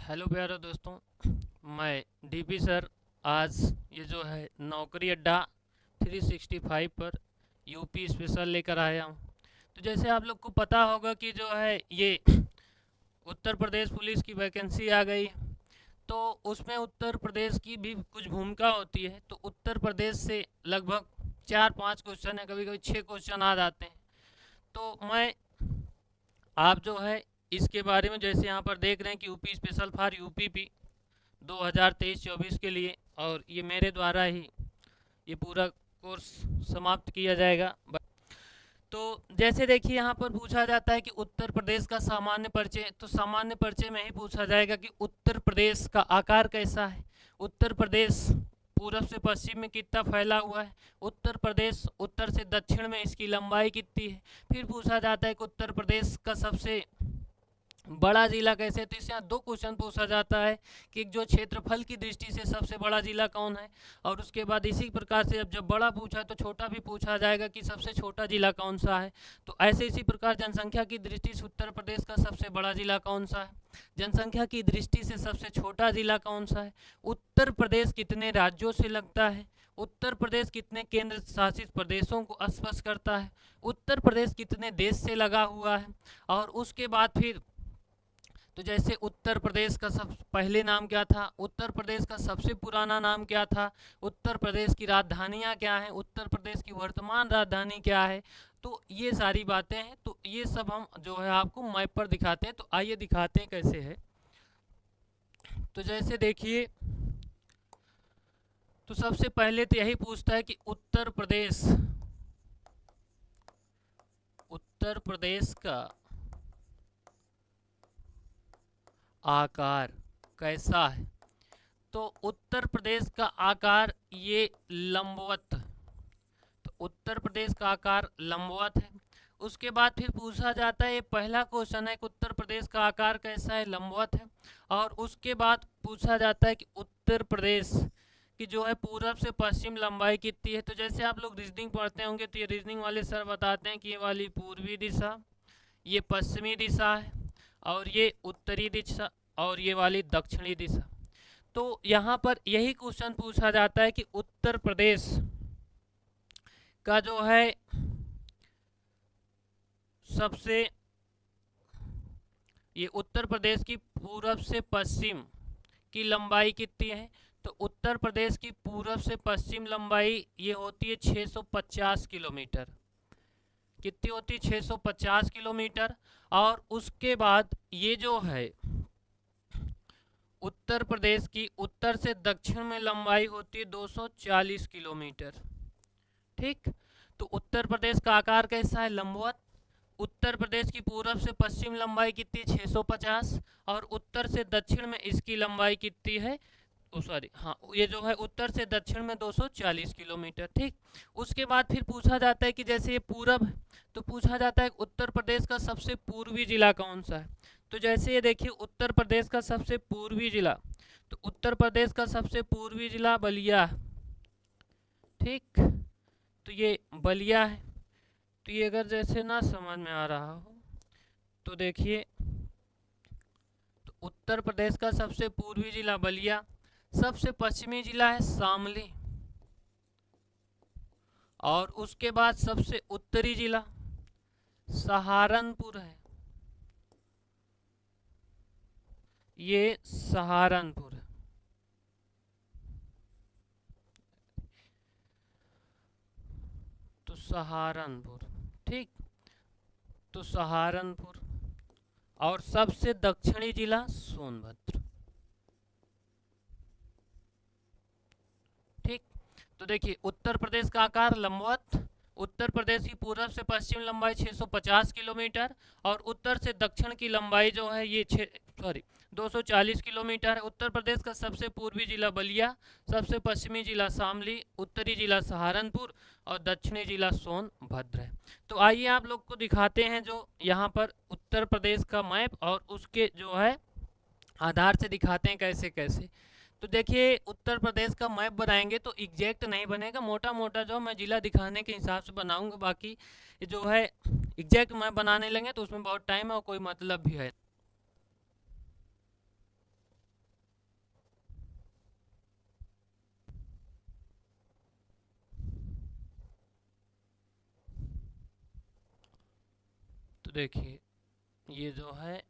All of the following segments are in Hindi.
हेलो प्यारे दोस्तों, मैं डीपी सर। आज ये जो है नौकरी अड्डा 365 पर यूपी स्पेशल लेकर आया हूँ। तो जैसे आप लोग को पता होगा कि जो है ये उत्तर प्रदेश पुलिस की वैकेंसी आ गई, तो उसमें उत्तर प्रदेश की भी कुछ भूमिका होती है। तो उत्तर प्रदेश से लगभग 4-5 क्वेश्चन है, कभी कभी 6 क्वेश्चन आ जाते हैं। तो मैं आप जो है इसके बारे में, जैसे यहाँ पर देख रहे हैं कि यूपी स्पेशल फॉर यूपीपी 2023-24 के लिए, और ये मेरे द्वारा ही ये पूरा कोर्स समाप्त किया जाएगा। तो जैसे देखिए यहाँ पर पूछा जाता है कि उत्तर प्रदेश का सामान्य परिचय, तो सामान्य परिचय में ही पूछा जाएगा कि उत्तर प्रदेश का आकार कैसा है, उत्तर प्रदेश पूरब से पश्चिम में कितना फैला हुआ है, उत्तर प्रदेश उत्तर से दक्षिण में इसकी लंबाई कितनी है। फिर पूछा जाता है कि उत्तर प्रदेश का सबसे बड़ा जिला कैसे है। तो इससे यहाँ 2 क्वेश्चन पूछा जाता है कि जो क्षेत्रफल की दृष्टि से सबसे बड़ा जिला कौन है, और उसके बाद इसी प्रकार से जब बड़ा पूछा है तो छोटा भी पूछा जाएगा कि सबसे छोटा जिला कौन सा है। तो ऐसे इसी प्रकार जनसंख्या की दृष्टि से उत्तर प्रदेश का सबसे बड़ा जिला कौन सा है, जनसंख्या की दृष्टि से सबसे छोटा जिला कौन सा है, उत्तर प्रदेश कितने राज्यों से लगता है, उत्तर प्रदेश कितने केंद्र शासित प्रदेशों को स्पर्श करता है, उत्तर प्रदेश कितने देश से लगा हुआ है। और उसके बाद फिर तो जैसे उत्तर प्रदेश का सब पहले नाम क्या था, उत्तर प्रदेश का सबसे पुराना नाम क्या था, उत्तर प्रदेश की राजधानियाँ क्या हैं, उत्तर प्रदेश की वर्तमान राजधानी क्या है। तो ये सारी बातें हैं, तो ये सब हम जो है आपको मैप पर दिखाते हैं। तो आइए दिखाते हैं कैसे है। तो जैसे देखिए, तो सबसे पहले तो यही पूछता है कि उत्तर प्रदेश का आकार कैसा है। तो उत्तर प्रदेश का आकार ये लंबवत, तो उत्तर प्रदेश का आकार लंबवत है। उसके बाद फिर पूछा जाता है, ये पहला क्वेश्चन है कि उत्तर प्रदेश का आकार कैसा है, लंबवत है। और उसके बाद पूछा जाता है कि उत्तर प्रदेश की जो है पूरब से पश्चिम लंबाई कितनी है। तो जैसे आप लोग रीजनिंग पढ़ते होंगे तो ये रीजनिंग वाले सर बताते हैं कि ये वाली पूर्वी दिशा, ये पश्चिमी दिशा है, और ये उत्तरी दिशा, और ये वाली दक्षिणी दिशा। तो यहाँ पर यही क्वेश्चन पूछा जाता है कि उत्तर प्रदेश का जो है सबसे, ये उत्तर प्रदेश की पूरब से पश्चिम की लंबाई कितनी है। तो उत्तर प्रदेश की पूरब से पश्चिम लंबाई ये होती है 650 किलोमीटर। कितनी होती है, 650 किलोमीटर। और उसके बाद ये जो है उत्तर प्रदेश की उत्तर से दक्षिण में लंबाई होती है 240 किलोमीटर। ठीक, तो उत्तर प्रदेश का आकार कैसा है, लंबवत। उत्तर प्रदेश की पूरब से पश्चिम लंबाई कितनी, 650, और उत्तर से दक्षिण में इसकी लंबाई कितनी है, सॉरी हाँ, ये जो है उत्तर से दक्षिण में 240 किलोमीटर। ठीक, उसके बाद फिर पूछा जाता है कि जैसे ये पूरब है, तो पूछा जाता है उत्तर प्रदेश का सबसे पूर्वी जिला कौन सा है। तो जैसे ये देखिए उत्तर प्रदेश का सबसे पूर्वी जिला, तो उत्तर प्रदेश का सबसे पूर्वी जिला बलिया। ठीक, तो ये बलिया है। तो ये अगर जैसे ना समझ में आ रहा हो तो देखिए, तो उत्तर प्रदेश का सबसे पूर्वी जिला बलिया, सबसे पश्चिमी जिला है शामली, और उसके बाद सबसे उत्तरी जिला सहारनपुर है, ये सहारनपुर है। तो सहारनपुर, ठीक, तो सहारनपुर, और सबसे दक्षिणी जिला सोनभद्र। ठीक, तो देखिए उत्तर प्रदेश का आकार लंबवत, उत्तर प्रदेश की पूरब से पश्चिम लंबाई 650 किलोमीटर, और उत्तर से दक्षिण की लंबाई जो है ये 240 किलोमीटर है। उत्तर प्रदेश का सबसे पूर्वी जिला बलिया, सबसे पश्चिमी जिला शामली, उत्तरी जिला सहारनपुर, और दक्षिणी जिला सोनभद्र है। तो आइए आप लोग को दिखाते हैं जो यहाँ पर उत्तर प्रदेश का मैप, और उसके जो है आधार से दिखाते हैं कैसे कैसे। तो देखिए उत्तर प्रदेश का मैप बनाएंगे तो एग्जैक्ट नहीं बनेगा, मोटा मोटा जो मैं जिला दिखाने के हिसाब से बनाऊंगा। बाकी जो है एग्जैक्ट मैप बनाने लेंगे तो उसमें बहुत टाइम है और कोई मतलब भी है। देखिए ये जो है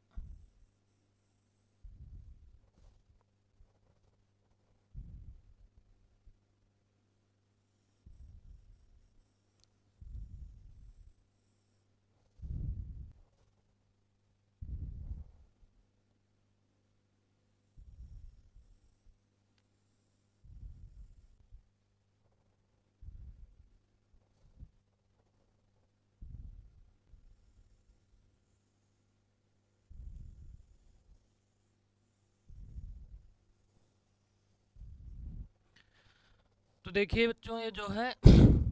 तो देखिए बच्चों ये जो है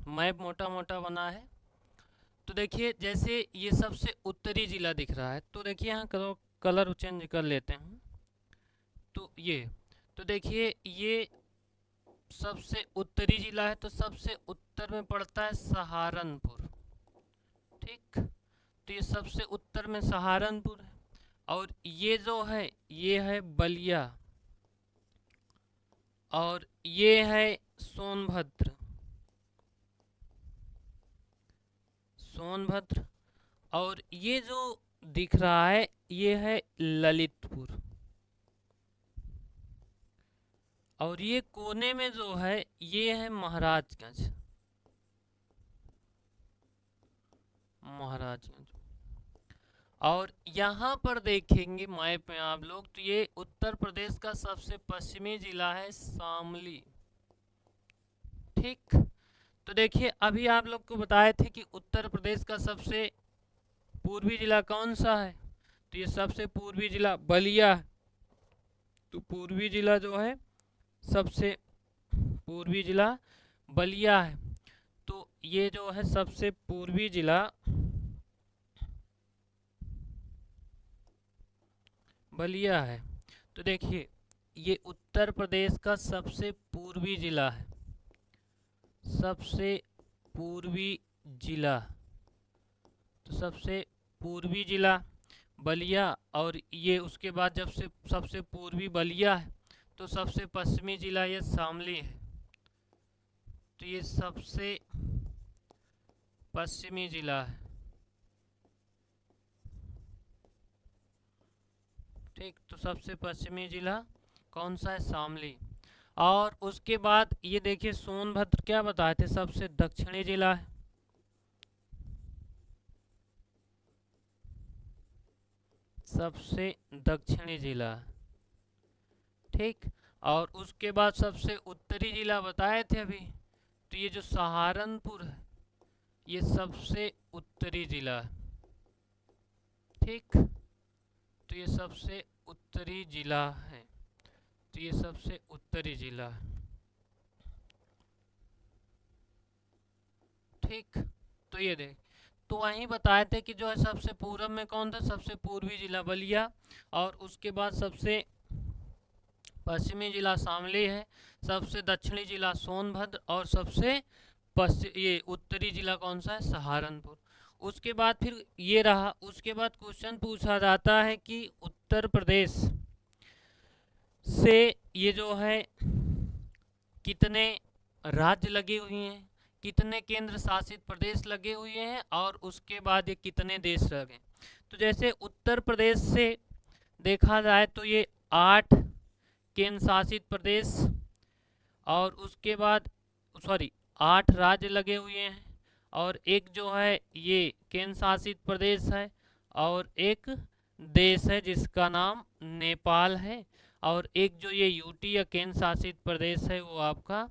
मैप मोटा मोटा बना है। तो देखिए जैसे ये सबसे उत्तरी जिला दिख रहा है, तो देखिए यहाँ कलर कलर चेंज कर लेते हैं। तो ये तो देखिए ये सबसे उत्तरी जिला है, तो सबसे उत्तर में पड़ता है सहारनपुर। ठीक, तो ये सबसे उत्तर में सहारनपुर है। और ये जो है ये है बलिया, और ये है सोनभद्र। सोनभद्र और ये जो दिख रहा है ये है ललितपुर। और ये कोने में जो है ये है महाराजगंज। महाराजगंज। और यहाँ पर देखेंगे मैप में आप लोग, तो ये उत्तर प्रदेश का सबसे पश्चिमी जिला है शामली। ठीक, तो देखिए अभी आप लोग को बताए थे कि उत्तर प्रदेश का सबसे पूर्वी जिला कौन सा है, तो ये सबसे पूर्वी जिला बलिया है। तो पूर्वी जिला जो है सबसे पूर्वी जिला बलिया है। तो ये जो है सबसे पूर्वी जिला बलिया है। तो देखिए ये उत्तर प्रदेश का सबसे पूर्वी जिला है, सबसे पूर्वी जिला। तो सबसे पूर्वी जिला बलिया, और ये उसके बाद जब से सबसे पूर्वी बलिया है तो सबसे पश्चिमी जिला ये शामली है। तो ये सबसे पश्चिमी जिला है। ठीक, तो सबसे पश्चिमी जिला कौन सा है, शामली। और उसके बाद ये देखिए सोनभद्र क्या बताए थे, सबसे दक्षिणी जिला है। सबसे दक्षिणी जिला। ठीक, और उसके बाद सबसे उत्तरी जिला बताए थे अभी, तो ये जो सहारनपुर है ये सबसे उत्तरी जिला है। ठीक, तो ये सबसे उत्तरी जिला है। तो ये सबसे उत्तरी जिला है। ठीक, तो ये देख, तो वहीं बताए थे कि जो है सबसे पूरब में कौन था, सबसे पूर्वी जिला बलिया, और उसके बाद सबसे पश्चिमी जिला शामली है, सबसे दक्षिणी जिला सोनभद्र, और सबसे ये उत्तरी जिला कौन सा है, सहारनपुर। उसके बाद फिर ये रहा, उसके बाद क्वेश्चन पूछा जाता है कि उत्तर प्रदेश से ये जो है कितने राज्य लगे हुए हैं, कितने केंद्र शासित प्रदेश लगे हुए हैं, और उसके बाद ये कितने देश लगे। तो जैसे उत्तर प्रदेश से देखा जाए तो ये 8 केंद्र शासित प्रदेश, और उसके बाद 8 राज्य लगे हुए हैं, और एक जो है ये केंद्र शासित प्रदेश है, और एक देश है जिसका नाम नेपाल है, और एक जो ये यूटी या केंद्र शासित प्रदेश है वो आपका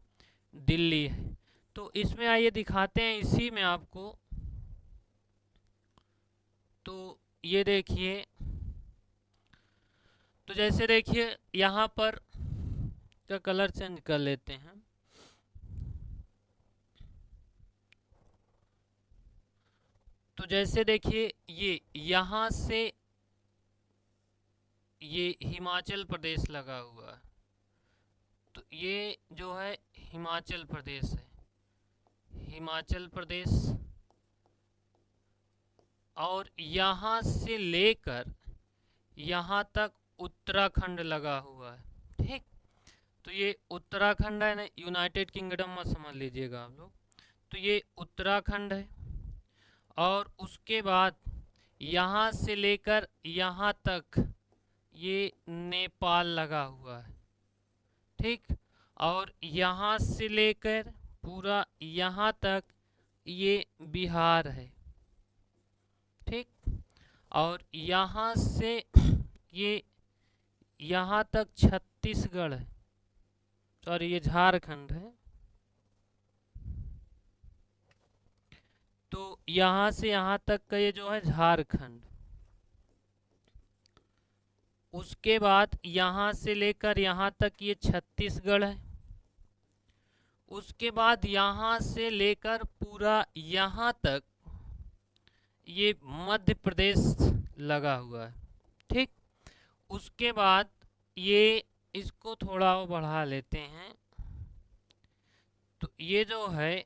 दिल्ली है। तो इसमें आइए दिखाते हैं इसी में आपको। तो ये देखिए, तो जैसे देखिए यहाँ पर का कलर चेंज कर लेते हैं। तो जैसे देखिए ये यहाँ से ये हिमाचल प्रदेश लगा हुआ है, तो ये जो है हिमाचल प्रदेश है, हिमाचल प्रदेश। और यहाँ से लेकर यहाँ तक उत्तराखंड लगा हुआ है। ठीक, तो ये उत्तराखंड है ना, यूनाइटेड किंगडम में समझ लीजिएगा आप लोग। तो ये उत्तराखंड है, और उसके बाद यहाँ से लेकर यहाँ तक ये नेपाल लगा हुआ है, ठीक। और यहाँ से लेकर पूरा यहाँ तक ये बिहार है, ठीक। और यहाँ से ये यहाँ तक छत्तीसगढ़ है, सॉरी ये झारखंड है। तो यहाँ से यहाँ तक का ये जो है झारखंड। उसके बाद यहाँ से लेकर यहाँ तक ये छत्तीसगढ़ है। उसके बाद यहाँ से लेकर पूरा यहाँ तक ये मध्य प्रदेश लगा हुआ है, ठीक। उसके बाद ये इसको थोड़ा और बढ़ा लेते हैं, तो ये जो है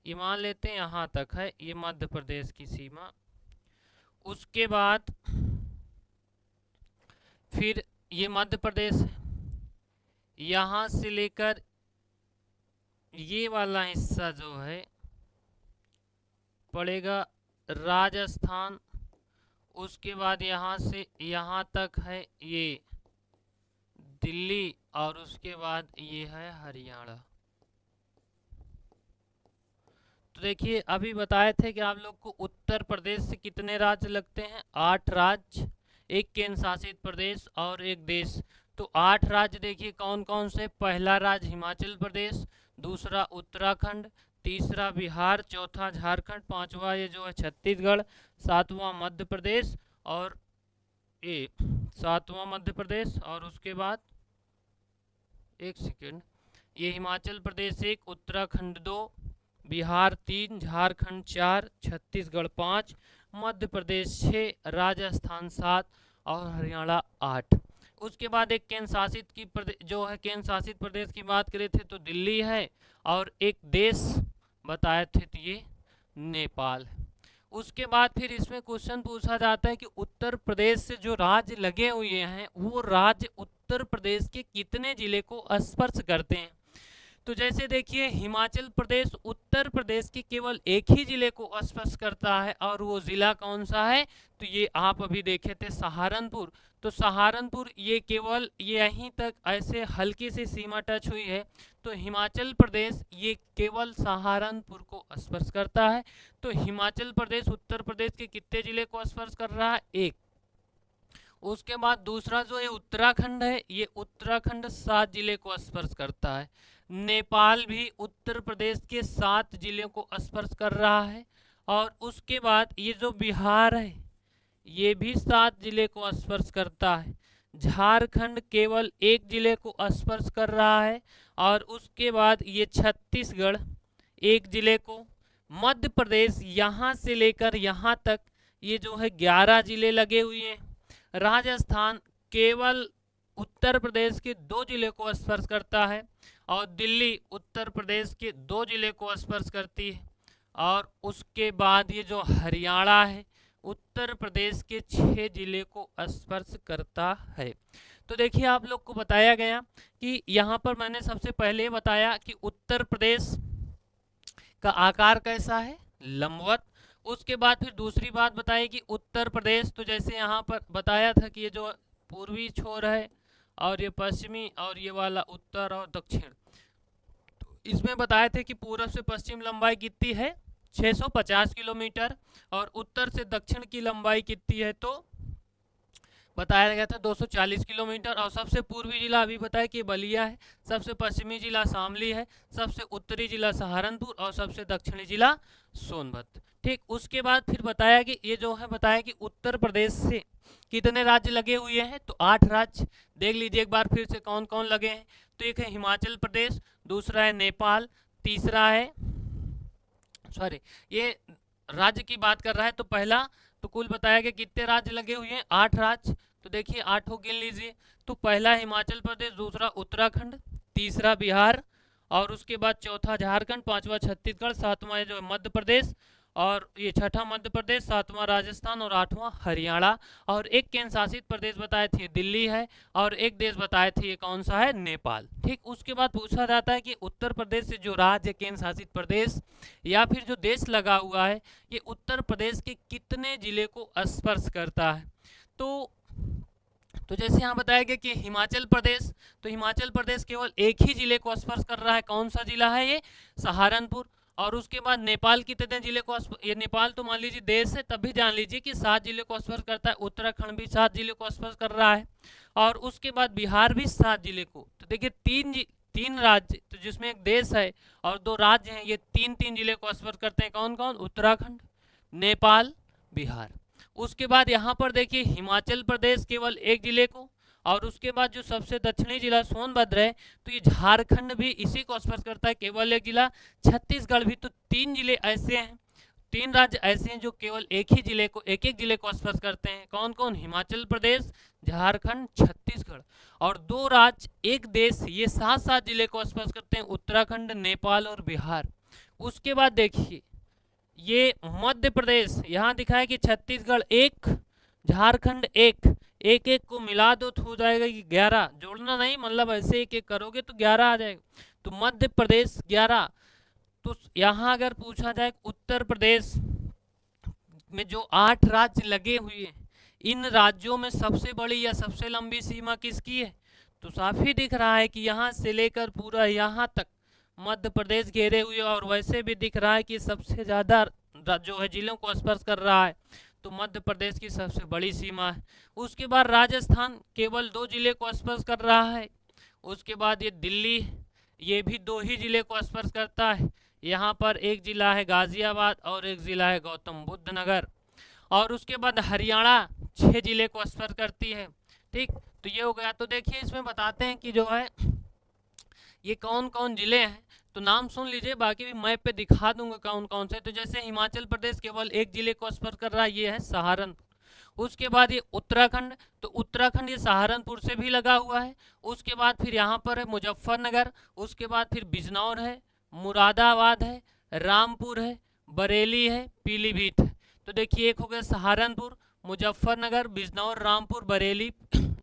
ये मान लेते हैं यहाँ तक है ये मध्य प्रदेश की सीमा। उसके बाद फिर ये मध्य प्रदेश है, यहाँ से लेकर ये वाला हिस्सा जो है पड़ेगा राजस्थान। उसके बाद यहाँ से यहाँ तक है ये दिल्ली, और उसके बाद ये है हरियाणा। तो देखिए अभी बताए थे कि आप लोग को उत्तर प्रदेश से कितने राज्य लगते हैं, 8 राज्य, एक केंद्र शासित प्रदेश और एक देश। तो 8 राज्य देखिए कौन कौन से। पहला राज्य हिमाचल प्रदेश, दूसरा उत्तराखंड, तीसरा बिहार, चौथा झारखंड, पांचवा ये जो है छत्तीसगढ़, सातवां मध्य प्रदेश, और ये सातवां मध्य प्रदेश। और उसके बाद एक सेकेंड, ये हिमाचल प्रदेश 1, उत्तराखंड 2, बिहार 3, झारखंड 4, छत्तीसगढ़ 5, मध्य प्रदेश 6, राजस्थान 7 और हरियाणा 8। उसके बाद एक केंद्र शासित की जो है केंद्र शासित प्रदेश की बात करें थे तो दिल्ली है, और एक देश बताए थे तो ये नेपाल है। उसके बाद फिर इसमें क्वेश्चन पूछा जाता है कि उत्तर प्रदेश से जो राज्य लगे हुए हैं वो राज्य उत्तर प्रदेश के कितने जिले को स्पर्श करते हैं। तो जैसे देखिए हिमाचल प्रदेश उत्तर प्रदेश के केवल एक ही जिले को स्पर्श करता है, और वो जिला कौन सा है, तो ये आप अभी देखे थे सहारनपुर। तो सहारनपुर ये केवल यहीं तक ऐसे हल्की सी सीमा टच हुई है, तो हिमाचल प्रदेश ये केवल सहारनपुर को स्पर्श करता है। तो हिमाचल प्रदेश उत्तर प्रदेश के कितने जिले को स्पर्श कर रहा है, 1। उसके बाद दूसरा जो है उत्तराखंड है, ये उत्तराखंड 7 जिले को स्पर्श करता है। नेपाल भी उत्तर प्रदेश के 7 जिलों को स्पर्श कर रहा है। और उसके बाद ये जो बिहार है ये भी 7 जिले को स्पर्श करता है। झारखंड केवल 1 जिले को स्पर्श कर रहा है। और उसके बाद ये छत्तीसगढ़ 1 जिले को। मध्य प्रदेश यहाँ से लेकर यहाँ तक ये जो है 11 जिले लगे हुए हैं। राजस्थान केवल उत्तर प्रदेश के 2 जिले को स्पर्श करता है, और दिल्ली उत्तर प्रदेश के 2 जिले को स्पर्श करती है। और उसके बाद ये जो हरियाणा है उत्तर प्रदेश के 6 जिले को स्पर्श करता है। तो देखिए आप लोग को बताया गया कि यहाँ पर मैंने सबसे पहले बताया कि उत्तर प्रदेश का आकार कैसा है, लंबवत। उसके बाद फिर दूसरी बात बताई कि उत्तर प्रदेश, तो जैसे यहाँ पर बताया था कि ये जो पूर्वी छोर है और ये पश्चिमी और ये वाला उत्तर और दक्षिण, तो इसमें बताए थे कि पूर्व से पश्चिम लंबाई कितनी है 650 किलोमीटर, और उत्तर से दक्षिण की लंबाई कितनी है तो बताया गया था 240 किलोमीटर। और सबसे पूर्वी जिला अभी बताया कि बलिया है, सबसे पश्चिमी जिला शामली है, सबसे उत्तरी जिला सहारनपुर और सबसे दक्षिणी जिला सोनभद्र। ठीक, उसके बाद फिर बताया कि ये जो है बताया कि उत्तर प्रदेश से कितने राज्य लगे हुए हैं, तो 8 राज्य। देख लीजिए एक बार फिर से कौन कौन लगे हैं। तो एक है हिमाचल प्रदेश, दूसरा है नेपाल, तीसरा है ये राज्य की बात कर रहा है तो पहला, तो कुल बताया कि कितने राज्य लगे हुए हैं 8 राज्य। तो देखिए 8 गिन लीजिए। तो पहला हिमाचल प्रदेश, दूसरा उत्तराखंड, तीसरा बिहार, और उसके बाद चौथा झारखंड, पांचवा छत्तीसगढ़, सातवां जो मध्य प्रदेश, और ये छठा मध्य प्रदेश, सातवां राजस्थान और आठवां हरियाणा। और एक केंद्र शासित प्रदेश बताए थे दिल्ली है, और एक देश बताए थे ये कौन सा है, नेपाल। ठीक, उसके बाद पूछा जाता है कि उत्तर प्रदेश से जो राज्य केंद्र शासित प्रदेश या फिर जो देश लगा हुआ है, ये उत्तर प्रदेश के कितने जिले को स्पर्श करता है। तो जैसे यहाँ बताया गया कि हिमाचल प्रदेश, तो हिमाचल प्रदेश केवल एक ही जिले को स्पर्श कर रहा है। कौन सा जिला है ये, सहारनपुर। और उसके बाद नेपाल कितने जिले को ये नेपाल तो मान लीजिए देश है, तब भी जान लीजिए कि 7 जिले को स्पर्श करता है। उत्तराखंड भी 7 जिले को स्पर्श कर रहा है, और उसके बाद बिहार भी 7 जिले को। तो देखिए तीन राज्य, तो जिसमें एक देश है और 2 राज्य हैं, ये तीन जिले को स्पर्श करते हैं। कौन कौन, उत्तराखंड, नेपाल, बिहार। उसके बाद यहाँ पर देखिए हिमाचल प्रदेश केवल एक जिले को, और उसके बाद जो सबसे दक्षिणी जिला सोनभद्र है, तो ये झारखंड भी इसी को स्पर्श करता है, केवल एक जिला। छत्तीसगढ़ भी, तो 3 जिले ऐसे हैं, 3 राज्य ऐसे हैं जो केवल एक ही जिले को, एक जिले को स्पर्श करते हैं। कौन कौन, हिमाचल प्रदेश, झारखंड, छत्तीसगढ़। और 2 राज्य एक देश, ये 7 जिले को स्पर्श करते हैं, उत्तराखंड, नेपाल और बिहार। उसके बाद देखिए ये मध्य प्रदेश, यहाँ दिखा है कि छत्तीसगढ़ 1, झारखंड 1, एक को मिला दो तो हो जाएगा कि 11, जोड़ना नहीं, मतलब ऐसे एक करोगे तो 11 आ जाएगा। तो मध्य प्रदेश 11। तो यहाँ अगर पूछा जाए उत्तर प्रदेश में जो 8 राज्य लगे हुए हैं, इन राज्यों में सबसे बड़ी या सबसे लंबी सीमा किसकी है, तो साफ ही दिख रहा है कि यहाँ से लेकर पूरा यहाँ तक मध्य प्रदेश घेरे हुए, और वैसे भी दिख रहा है कि सबसे ज़्यादा जो है जिलों को स्पर्श कर रहा है, तो मध्य प्रदेश की सबसे बड़ी सीमा है। उसके बाद राजस्थान केवल 2 जिले को स्पर्श कर रहा है। उसके बाद ये दिल्ली, ये भी 2 ही जिले को स्पर्श करता है। यहाँ पर एक जिला है गाजियाबाद और एक जिला है गौतम बुद्ध नगर। और उसके बाद हरियाणा 6 जिले को स्पर्श करती है। ठीक, तो ये हो गया। तो देखिए इसमें बताते हैं कि जो है ये कौन कौन जिले हैं, तो नाम सुन लीजिए, बाकी भी मैप पे दिखा दूंगा कौन कौन से। तो जैसे हिमाचल प्रदेश केवल एक जिले को स्पर्श कर रहा है, ये है सहारनपुर। उसके बाद ये उत्तराखंड, तो उत्तराखंड ये सहारनपुर से भी लगा हुआ है। उसके बाद फिर यहाँ पर है मुजफ्फरनगर, उसके बाद फिर बिजनौर है, मुरादाबाद है, रामपुर है, बरेली है, पीलीभीत है। तो देखिए एक हो गया सहारनपुर, मुजफ्फरनगर, बिजनौर, रामपुर, बरेली,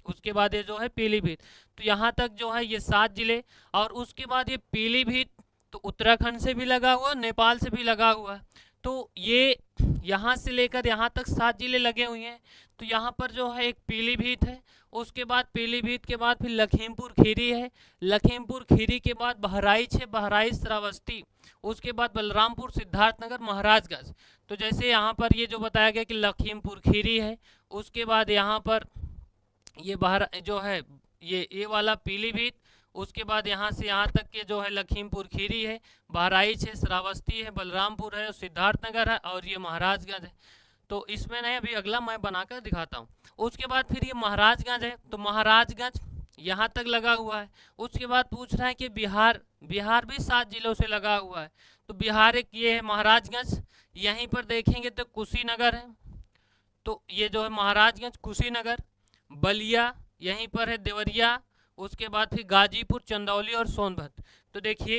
उसके बाद ये जो है पीलीभीत। तो यहाँ तक जो है ये 7 जिले। और उसके बाद ये पीलीभीत तो उत्तराखंड से भी लगा हुआ, नेपाल से भी लगा हुआ। तो ये यहाँ से लेकर यहाँ तक 7 जिले लगे हुए हैं। तो यहाँ पर जो है एक पीलीभीत है, उसके बाद पीलीभीत के बाद फिर लखीमपुर खीरी है, लखीमपुर खीरी के बाद बहराइच है, बहराइच श्रावस्ती, उसके बाद बलरामपुर, सिद्धार्थनगर, महाराजगंज। तो जैसे यहाँ पर ये जो बताया गया कि लखीमपुर खीरी है, उसके बाद यहाँ पर ये बाहर जो है ये वाला पीलीभीत, उसके बाद यहाँ से यहाँ तक के जो है लखीमपुर खीरी है, बहराइच है, श्रावस्ती है, बलरामपुर है, सिद्धार्थनगर है, और ये महाराजगंज है। तो इसमें नहीं, अभी अगला मैं बनाकर दिखाता हूँ। उसके बाद फिर ये महाराजगंज है, तो महाराजगंज यहाँ तक लगा हुआ है। उसके बाद पूछ रहा है कि बिहार भी 7 जिलों से लगा हुआ है। तो बिहार एक ये है महाराजगंज, यहीं पर देखेंगे तो कुशीनगर है, तो ये जो है महाराजगंज, कुशीनगर, बलिया यहीं पर है, देवरिया, उसके बाद फिर गाजीपुर, चंदौली और सोनभद्र। तो देखिए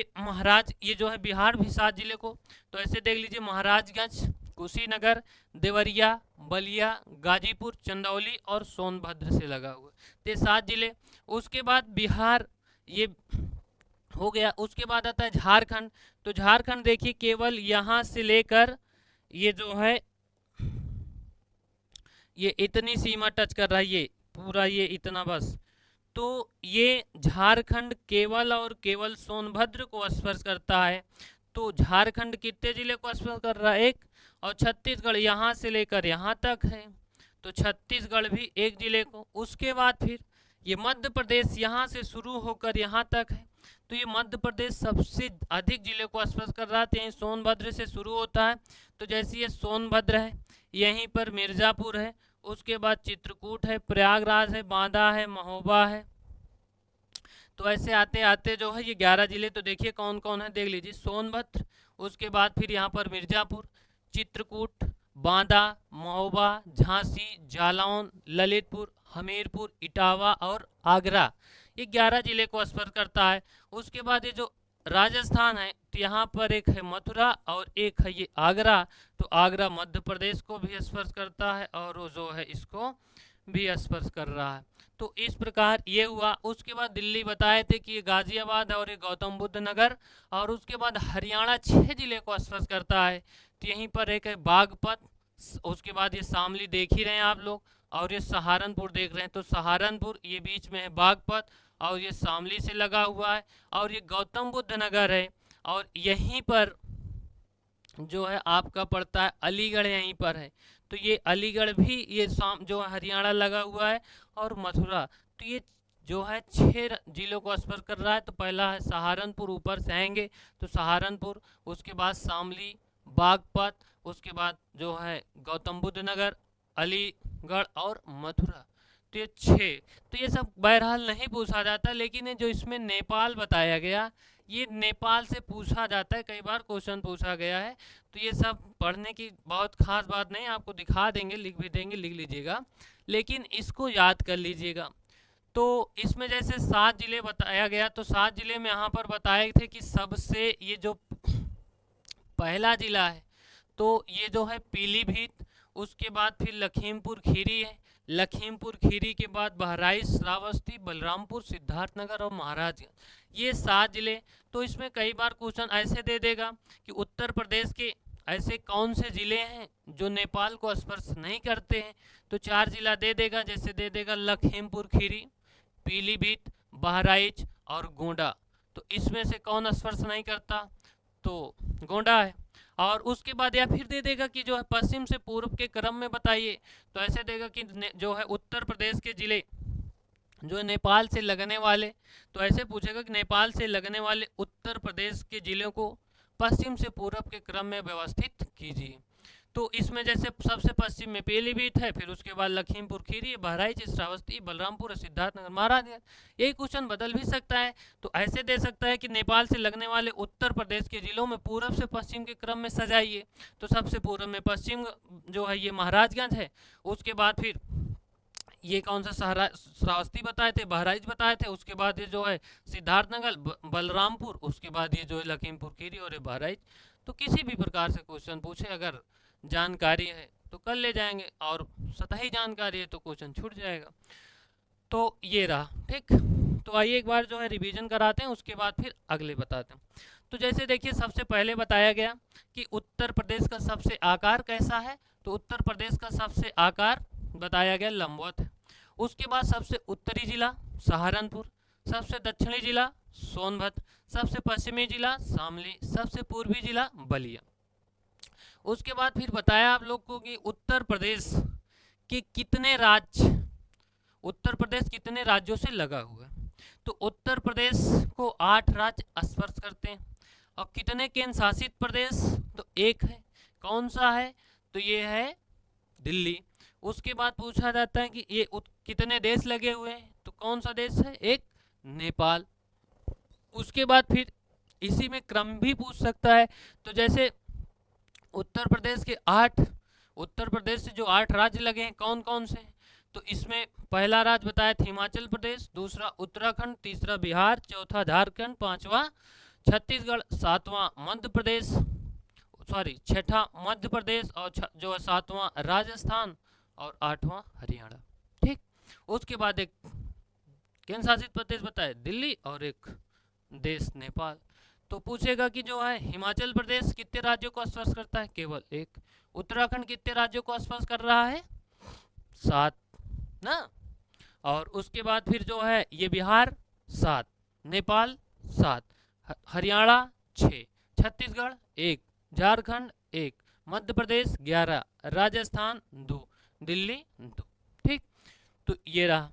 ये जो है बिहार भी 7 जिले को, तो ऐसे देख लीजिए महाराजगंज, कुशीनगर, देवरिया, बलिया, गाजीपुर, चंदौली और सोनभद्र से लगा हुआ, तो 7 जिले। उसके बाद बिहार ये हो गया। उसके बाद आता है झारखंड, तो झारखंड देखिए केवल यहाँ से लेकर ये जो है ये इतनी सीमा टच कर रहा है, ये पूरा ये इतना बस। तो ये झारखंड केवल और केवल सोनभद्र को स्पर्श करता है। तो झारखंड कितने जिले को स्पर्श कर रहा है, 1। और छत्तीसगढ़ यहाँ से लेकर यहाँ तक है, तो छत्तीसगढ़ भी 1 जिले को। उसके बाद फिर ये मध्य प्रदेश यहाँ से शुरू होकर यहाँ तक है, तो ये मध्य प्रदेश सबसे अधिक जिले को स्पर्श कर रहा है, यहीं सोनभद्र से शुरू होता है। तो जैसे ये सोनभद्र है, यहीं पर मिर्ज़ापुर है, उसके बाद चित्रकूट है, प्रयागराज है, बांदा है, महोबा है। तो ऐसे आते आते जो है ये 11 जिले। तो देखिए कौन कौन है, देख लीजिए, सोनभद्र, उसके बाद फिर यहाँ पर मिर्ज़ापुर, चित्रकूट, बांदा, महोबा, झांसी, जालौन, ललितपुर, हमीरपुर, इटावा और आगरा, ये 11 जिले को स्पर्श करता है। उसके बाद ये जो राजस्थान है तो यहाँ पर एक है मथुरा और एक है ये आगरा। तो आगरा मध्य प्रदेश को भी स्पर्श करता है और वो जो है इसको भी स्पर्श कर रहा है। तो इस प्रकार ये हुआ। उसके बाद दिल्ली बताए थे कि ये गाजियाबाद और ये गौतम बुद्ध नगर। और उसके बाद हरियाणा 6 जिले को स्पर्श करता है। तो यहीं पर एक है बागपत, उसके बाद ये शामली देख ही रहे हैं आप लोग, और ये सहारनपुर देख रहे हैं। तो सहारनपुर ये बीच में है बागपत, और ये शामली से लगा हुआ है, और ये गौतम बुद्ध नगर है। और यहीं पर जो है आपका पड़ता है अलीगढ़, यहीं पर है। तो ये अलीगढ़ भी ये जो हरियाणा लगा हुआ है, और मथुरा। तो ये जो है 6 जिलों को स्पर्श कर रहा है। तो पहला है सहारनपुर, ऊपर से आएंगे तो सहारनपुर, उसके बाद शामली, बागपत, उसके बाद जो है गौतम बुद्ध नगर, अलीगढ़ और मथुरा। तो ये 6। तो ये सब बहरहाल नहीं पूछा जाता, लेकिन ये जो इसमें नेपाल बताया गया, ये नेपाल से पूछा जाता है, कई बार क्वेश्चन पूछा गया है। तो ये सब पढ़ने की बहुत खास बात नहीं, आपको दिखा देंगे, लिख भी देंगे, लिख लीजिएगा, लेकिन इसको याद कर लीजिएगा। तो इसमें जैसे 7 जिले बताया गया, तो 7 जिले में यहाँ पर बताए थे कि सबसे ये जो पहला जिला है तो ये जो है पीलीभीत, उसके बाद फिर लखीमपुर खीरी है, लखीमपुर खीरी के बाद बहराइच, श्रावस्ती, बलरामपुर, सिद्धार्थनगर और महाराजगंज, ये 7 जिले। तो इसमें कई बार क्वेश्चन ऐसे दे देगा कि उत्तर प्रदेश के ऐसे कौन से जिले हैं जो नेपाल को स्पर्श नहीं करते हैं। तो 4 जिला दे देगा, जैसे दे देगा लखीमपुर खीरी, पीलीभीत, बहराइच और गोंडा। तो इसमें से कौन स्पर्श नहीं करता, तो गोंडा है। और उसके बाद या फिर दे देगा कि जो है पश्चिम से पूर्व के क्रम में बताइए। तो ऐसे देगा कि जो है उत्तर प्रदेश के जिले जो नेपाल से लगने वाले, तो ऐसे पूछेगा कि नेपाल से लगने वाले उत्तर प्रदेश के जिलों को पश्चिम से पूर्व के क्रम में व्यवस्थित कीजिए। तो इसमें जैसे सबसे पश्चिम में पीलीभीत है, फिर उसके बाद लखीमपुर खीरी, बहराइच, श्रावस्ती, बलरामपुर, सिद्धार्थनगर, महाराजगंज। यही क्वेश्चन बदल भी सकता है, तो ऐसे दे सकता है कि नेपाल से लगने वाले उत्तर प्रदेश के जिलों में पूर्व से पश्चिम के क्रम में सजाइए। तो सबसे पूर्व में पश्चिम जो है ये महाराजगंज है, उसके बाद फिर ये कौन सा श्रावस्ती बताए थे, बहराइच बताए थे, उसके बाद ये जो है सिद्धार्थनगर, बलरामपुर, उसके बाद ये जो है लखीमपुर खीरी और ये बहराइच। तो किसी भी प्रकार से क्वेश्चन पूछे, अगर जानकारी है तो कर ले जाएंगे, और सतही जानकारी है तो क्वेश्चन छूट जाएगा। तो ये रहा, ठीक। तो आइए एक बार जो है रिवीजन कराते हैं, उसके बाद फिर अगले बताते हैं। तो जैसे देखिए सबसे पहले बताया गया कि उत्तर प्रदेश का सबसे आकार कैसा है, तो उत्तर प्रदेश का सबसे आकार बताया गया लंबवत है। उसके बाद सबसे उत्तरी जिला सहारनपुर, सबसे दक्षिणी जिला सोनभद्र, सबसे पश्चिमी जिला शामली, सबसे पूर्वी जिला बलिया। उसके बाद फिर बताया आप लोग को कि उत्तर प्रदेश के कितने राज्य, उत्तर प्रदेश कितने राज्यों से लगा हुआ है। तो उत्तर प्रदेश को 8 राज्य स्पर्श करते हैं। और कितने केंद्र शासित प्रदेश, तो एक है, कौन सा है, तो ये है दिल्ली। उसके बाद पूछा जाता है कि ये कितने देश लगे हुए हैं, तो कौन सा देश है, एक नेपाल। उसके बाद फिर इसी में क्रम भी पूछ सकता है। तो जैसे उत्तर प्रदेश के 8, उत्तर प्रदेश से जो 8 राज्य लगे हैं कौन कौन से, तो इसमें पहला राज्य बताया था हिमाचल प्रदेश, दूसरा उत्तराखंड, तीसरा बिहार, चौथा झारखंड, पांचवा छत्तीसगढ़, सातवां मध्य प्रदेश, सॉरी छठा मध्य प्रदेश, और जो है सातवां राजस्थान, और 8वां हरियाणा, ठीक। उसके बाद एक केंद्र शासित प्रदेश बताया दिल्ली, और एक देश नेपाल। तो पूछेगा कि जो है हिमाचल प्रदेश कितने राज्यों को स्पर्श करता है, केवल एक। उत्तराखंड कितने राज्यों को स्पर्श कर रहा है, 7 ना। और उसके बाद फिर जो है ये बिहार 7, नेपाल 7, हरियाणा 6, छत्तीसगढ़ 1, झारखंड 1, मध्य प्रदेश 11, राजस्थान 2, दिल्ली 2, ठीक। तो ये रहा।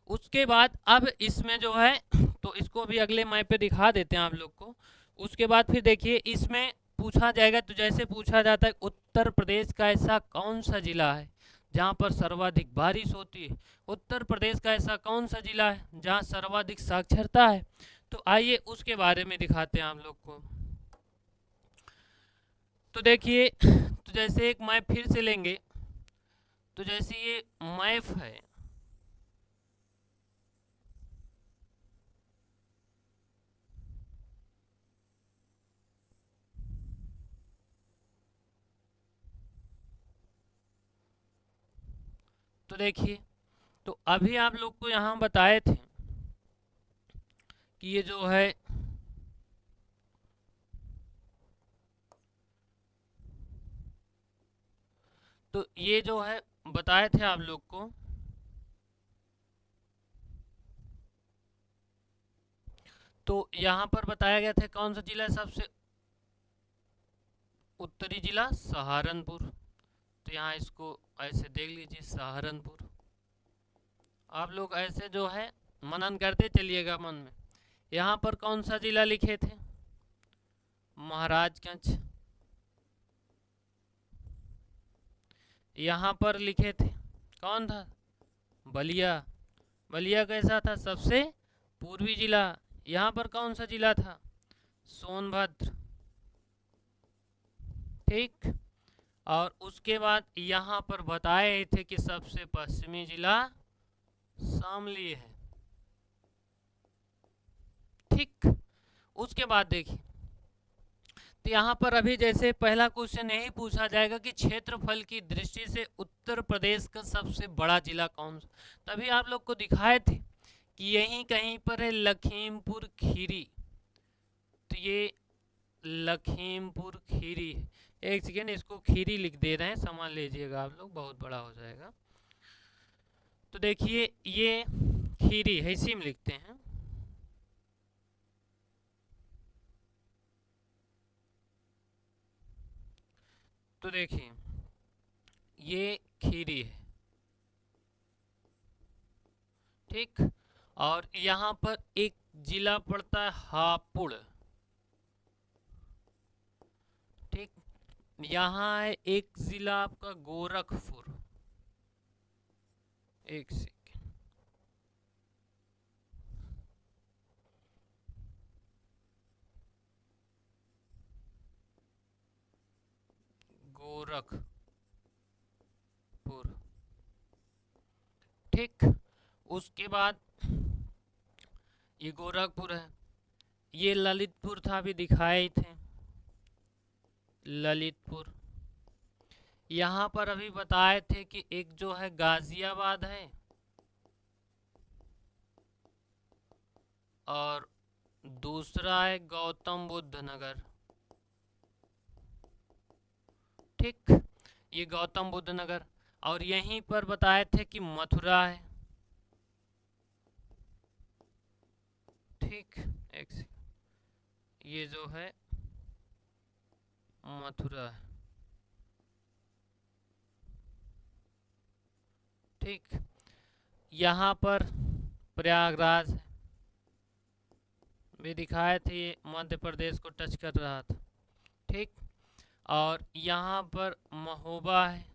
उसके बाद अब इसमें जो है तो इसको भी अगले मैप पे दिखा देते हैं आप लोग को। उसके बाद फिर देखिए इसमें पूछा जाएगा, तो जैसे पूछा जाता है उत्तर प्रदेश का ऐसा कौन सा जिला है जहाँ पर सर्वाधिक बारिश होती है, उत्तर प्रदेश का ऐसा कौन सा जिला है जहाँ सर्वाधिक साक्षरता है। तो आइए उसके बारे में दिखाते हैं आप लोग को। तो देखिए, तो जैसे एक मैप फिर से लेंगे, तो जैसे ये मैप है, तो देखिए, तो अभी आप लोग को यहाँ बताए थे कि ये जो है तो ये जो है बताए थे आप लोग को, तो यहाँ पर बताया गया था कौन सा जिला है सबसे उत्तरी जिला, सहारनपुर। तो यहाँ इसको ऐसे देख लीजिए, सहारनपुर। आप लोग ऐसे जो है मनन करते चलिएगा मन में। यहाँ पर कौन सा जिला लिखे थे, महाराजगंज। यहाँ पर लिखे थे कौन था, बलिया। बलिया कैसा था, सबसे पूर्वी जिला। यहाँ पर कौन सा जिला था, सोनभद्र। ठीक, और उसके बाद यहाँ पर बताए थे कि सबसे पश्चिमी जिला शामली है। ठीक, उसके बाद देखिए, तो यहाँ पर अभी जैसे पहला क्वेश्चन यही पूछा जाएगा कि क्षेत्रफल की दृष्टि से उत्तर प्रदेश का सबसे बड़ा जिला कौन सा। तभी आप लोग को दिखाए थे कि यहीं कहीं पर है लखीमपुर खीरी। तो ये लखीमपुर खीरी है। एक सेकेंड, इसको खीरी लिख दे रहे हैं, समझ लीजिएगा आप लोग, बहुत बड़ा हो जाएगा। तो देखिए ये खीरी है, इसी में लिखते हैं। तो देखिए ये खीरी है। ठीक, और यहाँ पर एक जिला पड़ता है हापुड़। ठीक, यहाँ है एक जिला आपका गोरखपुर। एक सेकेंड, गोरखपुर। ठीक, उसके बाद ये गोरखपुर है। ये ललितपुर था, अभी दिखाए थे ललितपुर। यहाँ पर अभी बताए थे कि एक जो है गाजियाबाद है और दूसरा है गौतम बुद्ध नगर। ठीक, ये गौतम बुद्ध नगर। और यहीं पर बताए थे कि मथुरा है। ठीक, एक ये जो है मथुरा है। ठीक, यहाँ पर प्रयागराज है, भी दिखाए थे, ये मध्य प्रदेश को टच कर रहा था। ठीक, और यहाँ पर महोबा है।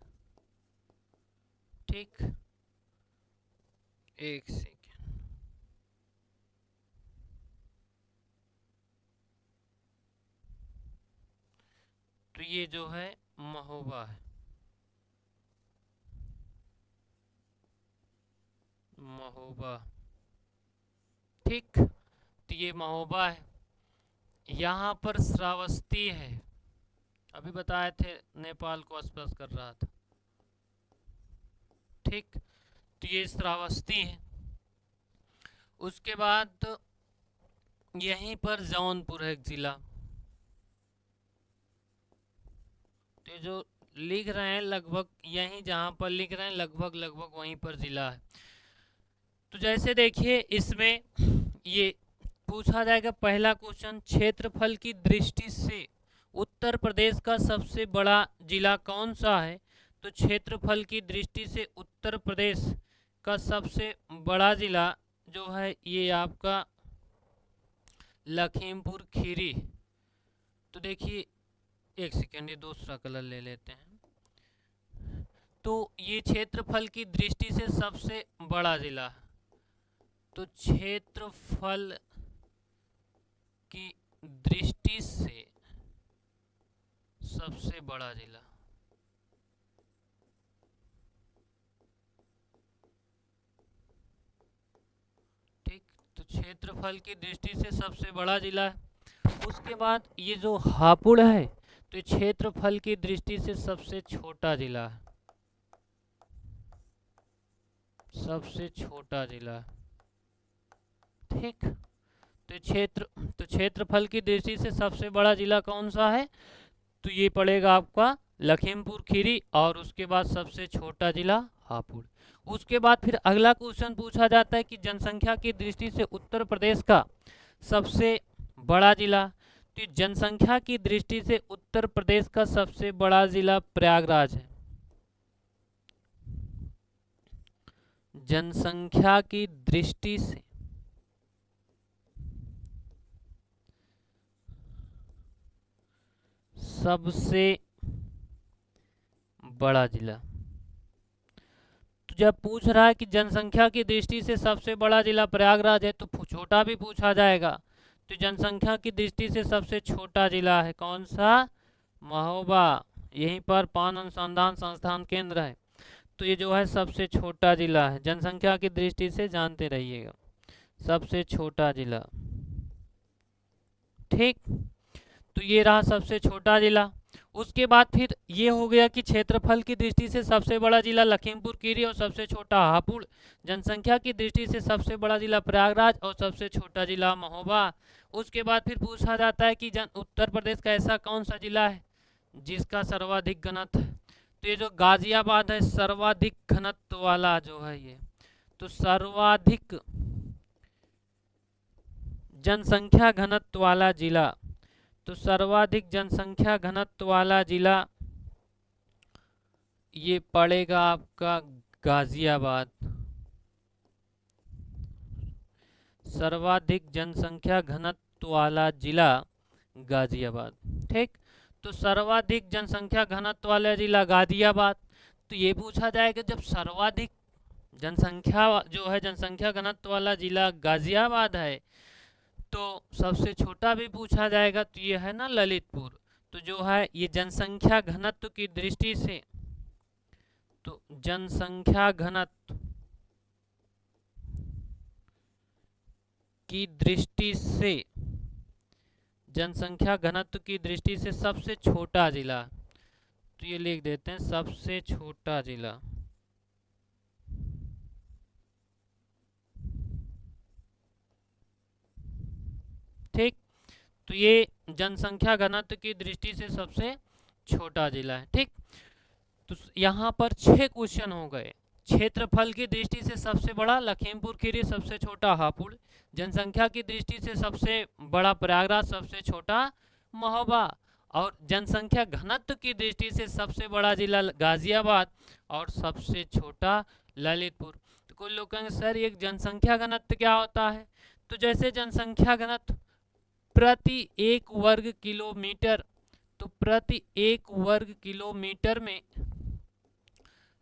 ठीक, एक सेकेंड, तो ये जो है महोबा है, महोबा। ठीक, तो ये महोबा है। यहाँ पर श्रावस्ती है, अभी बताए थे नेपाल को स्पर्श कर रहा था। ठीक, तो ये श्रावस्ती है। उसके बाद यहीं पर जौनपुर है एक जिला। तो जो लिख रहे हैं लगभग यहीं जहाँ पर लिख रहे हैं लगभग लगभग वहीं पर जिला है। तो जैसे देखिए इसमें ये पूछा जाएगा पहला क्वेश्चन, क्षेत्रफल की दृष्टि से उत्तर प्रदेश का सबसे बड़ा जिला कौन सा है। तो क्षेत्रफल की दृष्टि से उत्तर प्रदेश का सबसे बड़ा जिला जो है ये आपका लखीमपुर खीरी। तो देखिए एक सेकेंड, ये दूसरा कलर ले लेते हैं। तो ये क्षेत्रफल की दृष्टि से सबसे बड़ा जिला है। तो क्षेत्रफल की दृष्टि से सबसे बड़ा जिला, ठीक, तो क्षेत्रफल की दृष्टि से सबसे बड़ा जिला है। उसके बाद ये जो हापुड़ है तो क्षेत्रफल की दृष्टि से सबसे छोटा जिला है। सबसे छोटा जिला। ठीक, तो क्षेत्रफल की दृष्टि से सबसे बड़ा जिला कौन सा है? तो ये पड़ेगा आपका लखीमपुर खीरी, और उसके बाद सबसे छोटा जिला हापुड़। उसके बाद फिर अगला क्वेश्चन पूछा जाता है कि जनसंख्या की दृष्टि से उत्तर प्रदेश का सबसे बड़ा जिला। तो जनसंख्या की दृष्टि से उत्तर प्रदेश का सबसे बड़ा जिला प्रयागराज है। जनसंख्या की दृष्टि से सबसे बड़ा जिला। तो जब पूछ रहा है कि जनसंख्या की दृष्टि से सबसे बड़ा जिला प्रयागराज है, तो छोटा भी पूछा जाएगा। तो जनसंख्या की दृष्टि से सबसे छोटा जिला है कौन सा? महोबा। यहीं पर पान अनुसंधान संस्थान केंद्र है। तो ये जो है सबसे छोटा जिला है जनसंख्या की दृष्टि से, जानते रहिएगा, सबसे छोटा जिला। ठीक, तो ये रहा सबसे छोटा जिला। उसके बाद फिर ये हो गया कि क्षेत्रफल की दृष्टि से सबसे बड़ा जिला लखीमपुर खीरी और सबसे छोटा हापुड़। जनसंख्या की दृष्टि से सबसे बड़ा जिला प्रयागराज और सबसे छोटा जिला महोबा। उसके बाद फिर पूछा जाता है कि उत्तर प्रदेश का ऐसा कौन सा जिला है जिसका सर्वाधिक घनत्व है? तो ये जो गाजियाबाद है सर्वाधिक घनत्व वाला जो है ये, तो सर्वाधिक जनसंख्या घनत्व वाला जिला, तो सर्वाधिक जनसंख्या घनत्व वाला जिला ये पड़ेगा आपका गाजियाबाद। सर्वाधिक जनसंख्या घनत्व वाला जिला गाजियाबाद। ठीक, तो सर्वाधिक जनसंख्या घनत्व वाला जिला गाजियाबाद। तो ये पूछा जाएगा जब सर्वाधिक जनसंख्या जो है जनसंख्या घनत्व वाला जिला गाजियाबाद है, तो सबसे छोटा भी पूछा जाएगा। तो ये है ना ललितपुर। तो जो है ये जनसंख्या घनत्व की दृष्टि से, तो जनसंख्या घनत्व की दृष्टि से, जनसंख्या घनत्व की दृष्टि से सबसे छोटा जिला। तो ये लिख देते हैं सबसे छोटा जिला। ठीक, तो ये जनसंख्या घनत्व की दृष्टि से सबसे छोटा जिला है। ठीक, तो यहाँ पर 6 क्वेश्चन हो गए। क्षेत्रफल की दृष्टि से सबसे बड़ा लखीमपुर खीरी, सबसे छोटा हापुड़। जनसंख्या की दृष्टि से सबसे बड़ा प्रयागराज, सबसे छोटा महोबा। और जनसंख्या घनत्व की दृष्टि से सबसे बड़ा जिला गाजियाबाद और सबसे छोटा ललितपुर। तो कुछ लोग कहेंगे सर ये जनसंख्या घनत्व क्या होता है? तो जैसे जनसंख्या घनत्व प्रति 1 वर्ग किलोमीटर, तो प्रति 1 वर्ग किलोमीटर में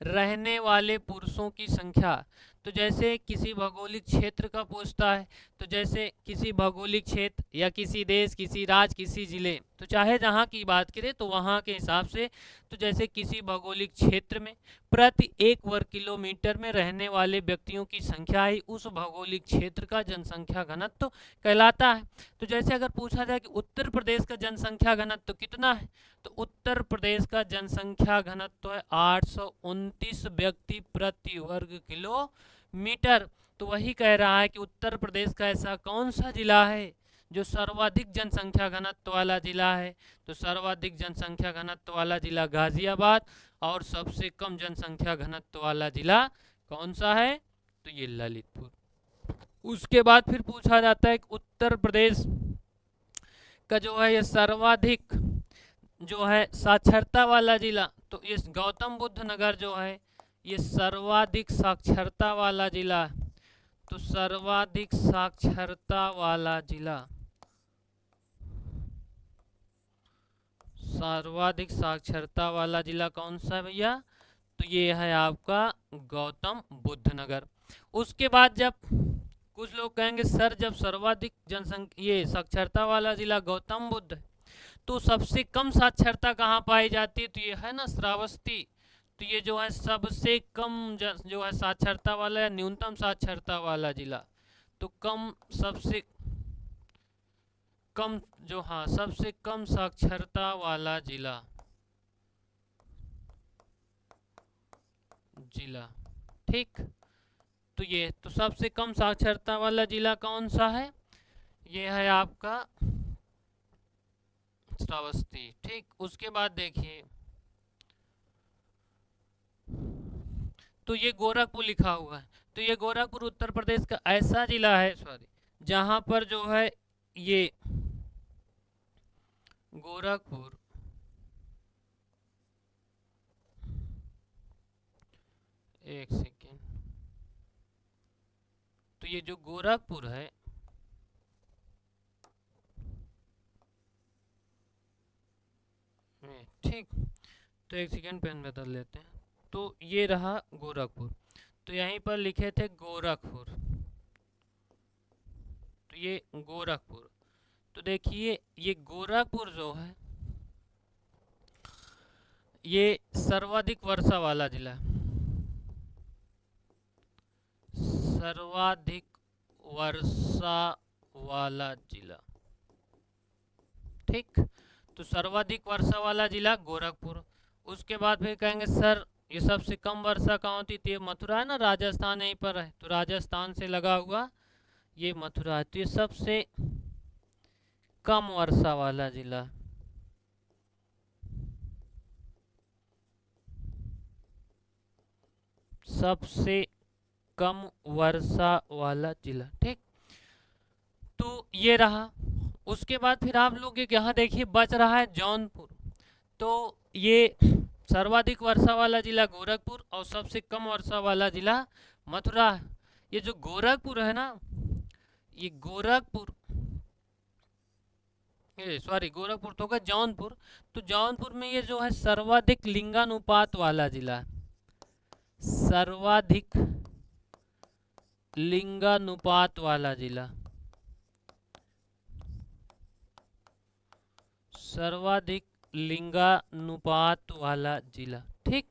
रहने वाले पुरुषों की संख्या। तो जैसे किसी भौगोलिक क्षेत्र का पूछता है, तो जैसे किसी भौगोलिक क्षेत्र या किसी देश, किसी राज्य, किसी जिले, तो चाहे जहाँ की बात करें तो वहाँ के हिसाब से, तो जैसे किसी भौगोलिक क्षेत्र में प्रति 1 वर्ग किलोमीटर में रहने वाले व्यक्तियों की संख्या ही उस भौगोलिक क्षेत्र का जनसंख्या घनत्व कहलाता है। तो जैसे अगर पूछा जाए कि उत्तर प्रदेश का जनसंख्या घनत्व कितना है, तो उत्तर प्रदेश का जनसंख्या घनत्व है 829 व्यक्ति प्रति वर्ग किलोमीटर। तो वही कह रहा है कि उत्तर प्रदेश का ऐसा कौन सा जिला है जो सर्वाधिक जनसंख्या घनत्व वाला जिला है? तो सर्वाधिक जनसंख्या घनत्व वाला जिला गाजियाबाद और सबसे कम जनसंख्या घनत्व वाला जिला कौन सा है? तो ये ललितपुर। उसके बाद फिर पूछा जाता है कि उत्तर प्रदेश का जो है ये सर्वाधिक जो है साक्षरता वाला जिला, तो ये गौतम बुद्ध नगर जो है ये सर्वाधिक साक्षरता वाला जिला। तो सर्वाधिक साक्षरता वाला जिला, सर्वाधिक साक्षरता वाला जिला कौन सा है भैया? तो ये है आपका गौतम बुद्ध नगर। उसके बाद जब कुछ लोग कहेंगे सर जब सर्वाधिक जनसंख्या ये साक्षरता वाला जिला गौतम बुद्ध, तो सबसे कम साक्षरता कहाँ पाई जाती है? तो ये है ना श्रावस्ती। तो ये जो है सबसे कम जो है साक्षरता वाला या न्यूनतम साक्षरता वाला जिला। तो कम सबसे कम जो हाँ सबसे कम साक्षरता वाला जिला ठीक, तो ये तो सबसे कम साक्षरता वाला जिला कौन सा है? ये है आपका श्रावस्ती। ठीक, उसके बाद देखिए, तो ये गोरखपुर लिखा हुआ है, तो ये गोरखपुर उत्तर प्रदेश का ऐसा जिला है, सॉरी, जहां पर जो है ये गोरखपुर, एक सेकेंड, तो ये जो गोरखपुर है, ठीक, तो एक सेकेंड पेन बदल लेते हैं। तो ये रहा गोरखपुर, तो यहीं पर लिखे थे गोरखपुर, तो ये गोरखपुर, तो देखिए ये गोरखपुर जो है ये सर्वाधिक वर्षा वाला जिला है, सर्वाधिक वर्षा वाला जिला। ठीक, तो सर्वाधिक वर्षा वाला जिला गोरखपुर। उसके बाद फिर कहेंगे सर ये सबसे कम वर्षा कहाँ होती थी? मथुरा है ना, राजस्थान यहीं पर है, तो राजस्थान से लगा हुआ ये मथुरा है, तो ये सबसे कम वर्षा वाला जिला, सबसे कम वर्षा वाला जिला। ठीक, तो ये रहा। उसके बाद फिर आप लोग यहाँ देखिए बच रहा है जौनपुर, तो ये सर्वाधिक वर्षा वाला जिला गोरखपुर और सबसे कम वर्षा वाला जिला मथुरा। ये जो गोरखपुर है ना, ये गोरखपुर, सॉरी गोरखपुर तो होगा जौनपुर, तो जौनपुर में ये जो है सर्वाधिक लिंगानुपात वाला जिला, सर्वाधिक लिंगानुपात वाला जिला, सर्वाधिक लिंगानुपात वाला जिला। ठीक,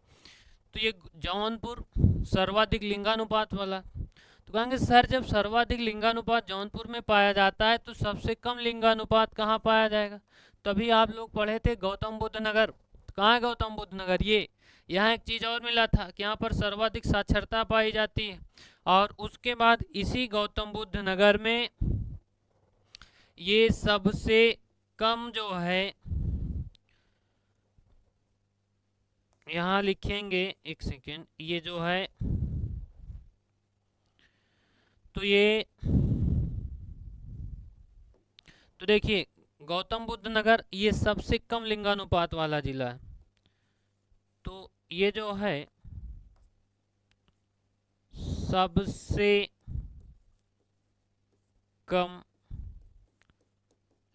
तो ये जौनपुर सर्वाधिक लिंगानुपात वाला, तो कहेंगे सर जब सर्वाधिक लिंगानुपात जौनपुर में पाया जाता है तो सबसे कम लिंगानुपात कहाँ पाया जाएगा? तभी आप लोग पढ़े थे गौतम बुद्ध नगर, तो कहाँ है गौतम बुद्ध नगर? ये यहाँ एक चीज़ और मिला था कि यहाँ पर सर्वाधिक साक्षरता पाई जाती है, और उसके बाद इसी गौतम बुद्ध नगर में ये सबसे कम जो है, यहाँ लिखेंगे एक सेकेंड, ये जो है तो ये, तो देखिए गौतम बुद्ध नगर ये सबसे कम लिंगानुपात वाला जिला है, तो ये जो है सबसे कम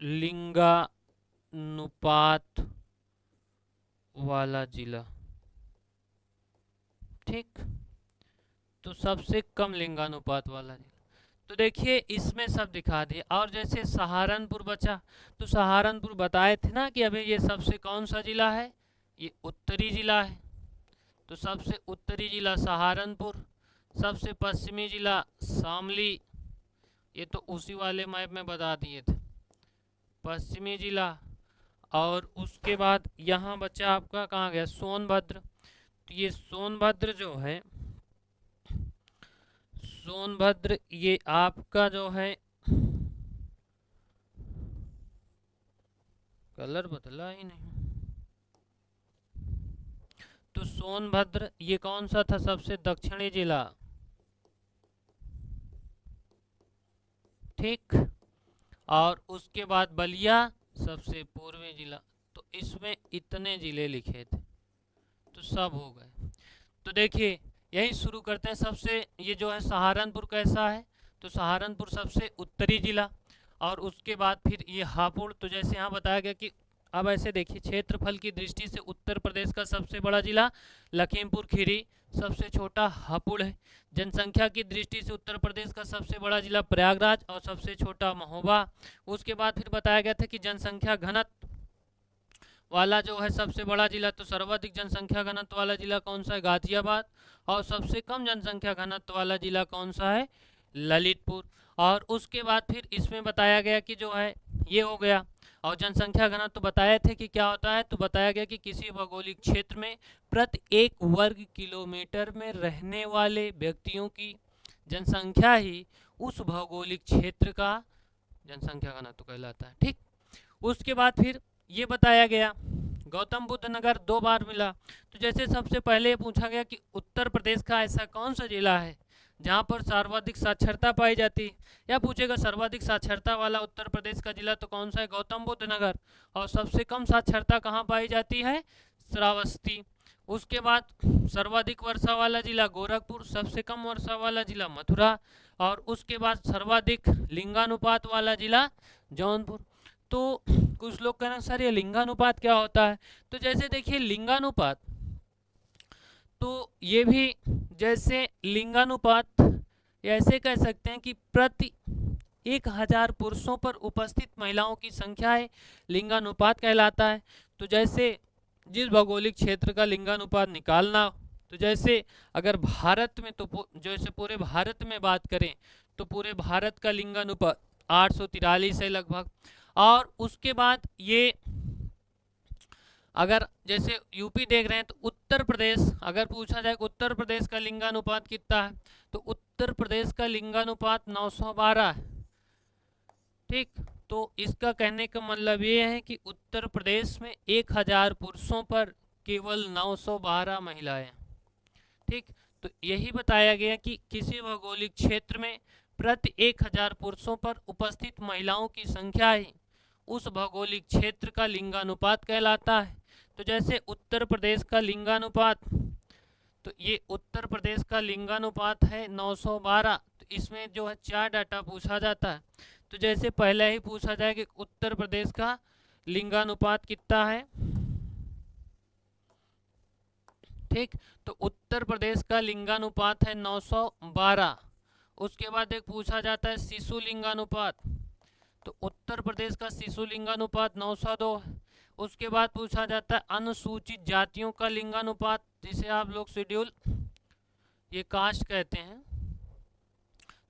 लिंगानुपात वाला जिला। ठीक, तो सबसे कम लिंगानुपात वाला जिला, तो देखिए इसमें सब दिखा दिए। और जैसे सहारनपुर बचा, तो सहारनपुर बताए थे ना कि अभी ये सबसे कौन सा जिला है? ये उत्तरी जिला है, तो सबसे उत्तरी जिला सहारनपुर, सबसे पश्चिमी जिला शामली, ये तो उसी वाले मैप में बता दिए थे, पश्चिमी जिला। और उसके बाद यहाँ बचा आपका, कहाँ गया? सोनभद्र, तो ये सोनभद्र जो है, सोनभद्र ये आपका जो है, कलर बदला ही नहीं, तो सोनभद्र ये कौन सा था? सबसे दक्षिणी जिला। ठीक, और उसके बाद बलिया सबसे पूर्वी जिला, तो इसमें इतने जिले लिखे थे, तो सब हो गए। तो देखिए यही शुरू करते हैं। सबसे ये जो है सहारनपुर कैसा है? तो सहारनपुर सबसे उत्तरी जिला, और उसके बाद फिर ये हापुड़, तो जैसे यहाँ बताया गया कि अब ऐसे देखिए क्षेत्रफल की दृष्टि से उत्तर प्रदेश का सबसे बड़ा जिला लखीमपुर खीरी, सबसे छोटा हापुड़ है। जनसंख्या की दृष्टि से उत्तर प्रदेश का सबसे बड़ा जिला प्रयागराज और सबसे छोटा महोबा। उसके बाद फिर बताया गया था कि जनसंख्या घनत्व वाला जो है सबसे बड़ा जिला, तो सर्वाधिक जनसंख्या घनत्व वाला जिला कौन सा है? गाजियाबाद। और सबसे कम जनसंख्या घनत्व वाला जिला कौन सा है? ललितपुर। और उसके बाद फिर इसमें बताया गया कि जो है ये हो गया, और जनसंख्या घनत्व तो बताए थे कि क्या होता है, तो बताया गया कि किसी भौगोलिक क्षेत्र में प्रति 1 वर्ग किलोमीटर में रहने वाले व्यक्तियों की जनसंख्या ही उस भौगोलिक क्षेत्र का जनसंख्या घनत्व कहलाता है। ठीक, उसके बाद फिर ये बताया गया गौतम बुद्ध नगर 2 बार मिला। तो जैसे सबसे पहले पूछा गया कि उत्तर प्रदेश का ऐसा कौन सा जिला है जहाँ पर सर्वाधिक साक्षरता पाई जाती है, या पूछेगा सर्वाधिक साक्षरता वाला उत्तर प्रदेश का जिला तो कौन सा है, गौतम बुद्ध नगर। और सबसे कम साक्षरता कहाँ पाई जाती है, श्रावस्ती। उसके बाद सर्वाधिक वर्षा वाला जिला गोरखपुर, सबसे कम वर्षा वाला जिला मथुरा, और उसके बाद सर्वाधिक लिंगानुपात वाला जिला जौनपुर। तो कुछ लोग कहना सर ये लिंगानुपात क्या होता है, तो जैसे देखिए लिंगानुपात, तो ये भी जैसे लिंगानुपात ऐसे कह सकते हैं कि प्रति 1000 पुरुषों पर उपस्थित महिलाओं की संख्या है, लिंगानुपात कहलाता है। तो जैसे जिस भौगोलिक क्षेत्र का लिंगानुपात निकालना, तो जैसे अगर भारत में, तो जैसे पूरे भारत में बात करें तो पूरे भारत का लिंगानुपात 843 है लगभग। और उसके बाद ये अगर जैसे यूपी देख रहे हैं तो उत्तर प्रदेश, अगर पूछा जाए उत्तर प्रदेश का लिंगानुपात कितना है, तो उत्तर प्रदेश का लिंगानुपात 912 है। ठीक, तो इसका कहने का मतलब ये है कि उत्तर प्रदेश में 1000 पुरुषों पर केवल 912 महिलाएं। ठीक, तो यही बताया गया कि किसी भौगोलिक क्षेत्र में प्रति 1000 पुरुषों पर उपस्थित महिलाओं की संख्या ही उस भौगोलिक क्षेत्र का लिंगानुपात कहलाता है। तो जैसे उत्तर प्रदेश का लिंगानुपात, तो ये उत्तर प्रदेश का लिंगानुपात है 912। तो इसमें जो है 4 डाटा पूछा जाता है। तो जैसे पहले ही पूछा जाए कि उत्तर प्रदेश का लिंगानुपात कितना है। ठीक, तो उत्तर प्रदेश का लिंगानुपात है 912। उसके बाद एक पूछा जाता है शिशु लिंगानुपात, तो उत्तर प्रदेश का शिशु लिंगानुपात 902 है। उसके बाद पूछा जाता है अनुसूचित जातियों का लिंगानुपात, जिसे आप लोग शेड्यूल ये कास्ट कहते हैं,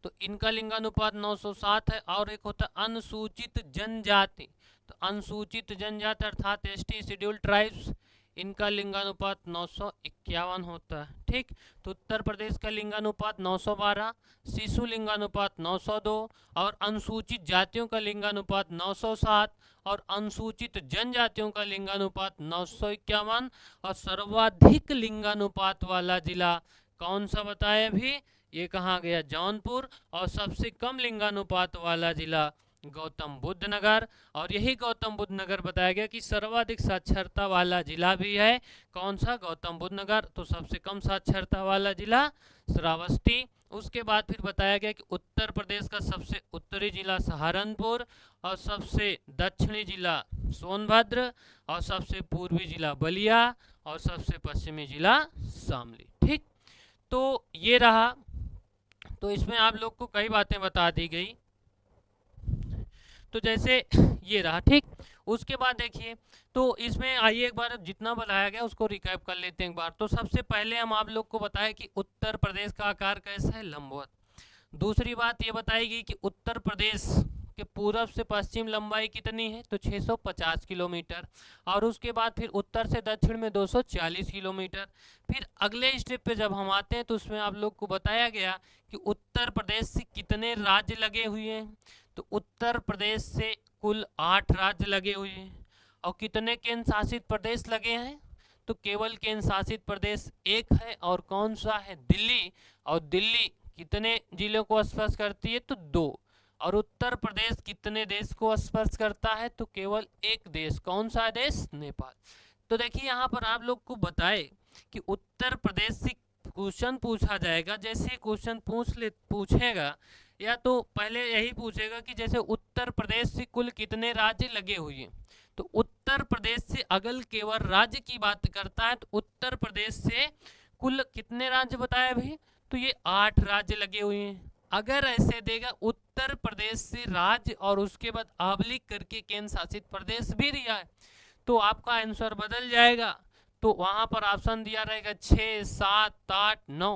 तो इनका लिंगानुपात 907 है। और एक होता है अनुसूचित जनजाति, तो अनुसूचित जनजाति अर्थात एसटी शेड्यूल ट्राइब्स, इनका लिंगानुपात 951 होता है। ठीक, तो उत्तर प्रदेश का लिंगानुपात 912, शिशु लिंगानुपात 902, और अनुसूचित जातियों का लिंगानुपात 907, और अनुसूचित जनजातियों का लिंगानुपात 951। और सर्वाधिक लिंगानुपात वाला जिला कौन सा बताया अभी, ये कहाँ गया, जौनपुर। और सबसे कम लिंगानुपात वाला जिला गौतम बुद्ध नगर। और यही गौतम बुद्ध नगर बताया गया कि सर्वाधिक साक्षरता वाला जिला भी है, कौन सा, गौतम बुद्ध नगर। तो सबसे कम साक्षरता वाला जिला श्रावस्ती। उसके बाद फिर बताया गया कि उत्तर प्रदेश का सबसे उत्तरी जिला सहारनपुर, और सबसे दक्षिणी जिला सोनभद्र, और सबसे पूर्वी जिला बलिया, और सबसे पश्चिमी जिला शामली। ठीक, तो ये रहा, तो इसमें आप लोग को कई बातें बता दी गई। तो जैसे ये रहा। ठीक, उसके बाद देखिए, तो इसमें आइए एक बार जितना बताया गया उसको रिकैप कर लेते हैं एक बार। तो सबसे पहले हम आप लोग को बताएं कि उत्तर प्रदेश का आकार कैसा है, लंबवत। दूसरी बात ये बताई गई कि उत्तर प्रदेश के पूर्व से पश्चिम लंबाई कितनी है, तो 650 किलोमीटर। और उसके बाद फिर उत्तर से दक्षिण में 240 किलोमीटर। फिर अगले स्टेप पे जब हम आते हैं तो उसमें आप लोग को बताया गया कि उत्तर प्रदेश से कितने राज्य लगे हुए हैं, तो उत्तर प्रदेश से कुल 8 राज्य लगे हुए हैं। और कितने केंद्र शासित प्रदेश लगे हैं, तो केवल केंद्र शासित प्रदेश एक है, और कौन सा है, दिल्ली। और दिल्ली कितने जिलों को स्पर्श करती है, तो 2। और उत्तर प्रदेश कितने देश को स्पर्श करता है, तो केवल एक देश, कौन सा देश, नेपाल। तो देखिए यहाँ पर आप लोग को बताए कि उत्तर प्रदेश से क्वेश्चन पूछा जाएगा। जैसे क्वेश्चन पूछेगा, या तो पहले यही पूछेगा कि जैसे उत्तर प्रदेश से कुल कितने राज्य लगे हुए हैं, तो उत्तर प्रदेश से अगर केवल राज्य की बात करता है तो उत्तर प्रदेश से कुल कितने राज्य बताया भाई, तो ये 8 राज्य लगे हुए हैं। अगर ऐसे देगा उत्तर प्रदेश से राज्य और उसके बाद आबलिक करके केंद्र शासित प्रदेश भी दिया है, तो आपका आंसर बदल जाएगा। तो वहां पर ऑप्शन दिया रहेगा 6, 7, 8, 9,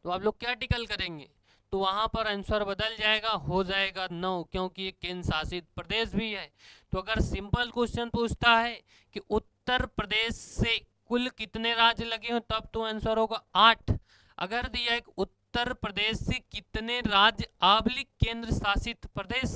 तो आप लोग क्या टिकल करेंगे, तो वहां पर आंसर बदल जाएगा, हो जाएगा 9, क्योंकि ये केंद्र शासित प्रदेश भी है। तो अगर सिंपल क्वेश्चन पूछता है कि उत्तर प्रदेश से कुल कितने राज्य लगे हो, तब तो आंसर होगा 8। अगर दिया है उत्तर प्रदेश से कितने राज्य आबलिक केंद्र शासित प्रदेश,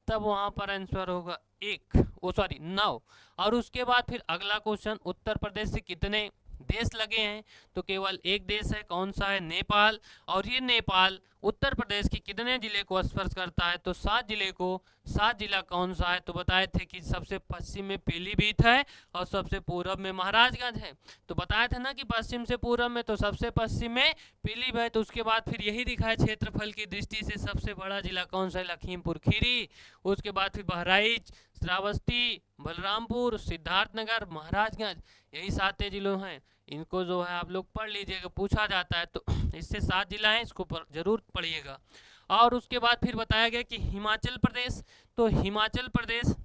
तब वहां पर आंसर होगा 9। और उसके बाद फिर अगला क्वेश्चन, उत्तर प्रदेश से कितने देश लगे हैं, तो केवल एक देश है, कौन सा है, नेपाल। और ये नेपाल उत्तर प्रदेश के कितने जिले को स्पर्श करता है, तो 7 जिले को। 7 जिला कौन सा है, तो बताए थे कि सबसे पश्चिम में पीलीभीत है और सबसे पूर्व में महाराजगंज है। तो बताया था ना कि पश्चिम से पूर्व में, तो सबसे पश्चिम में पीलीभीत। तो उसके बाद फिर यही दिखाया क्षेत्रफल की दृष्टि से सबसे बड़ा जिला कौन सा है, लखीमपुर खीरी। उसके बाद फिर बहराइच, श्रावस्ती, बलरामपुर, सिद्धार्थनगर, महाराजगंज, यही 7 जिलों हैं। इनको जो है आप लोग पढ़ लीजिएगा, पूछा जाता है तो इससे 7 जिला है, इसको जरूर पढ़िएगा। और उसके बाद फिर बताया गया कि हिमाचल प्रदेश, तो हिमाचल प्रदेश,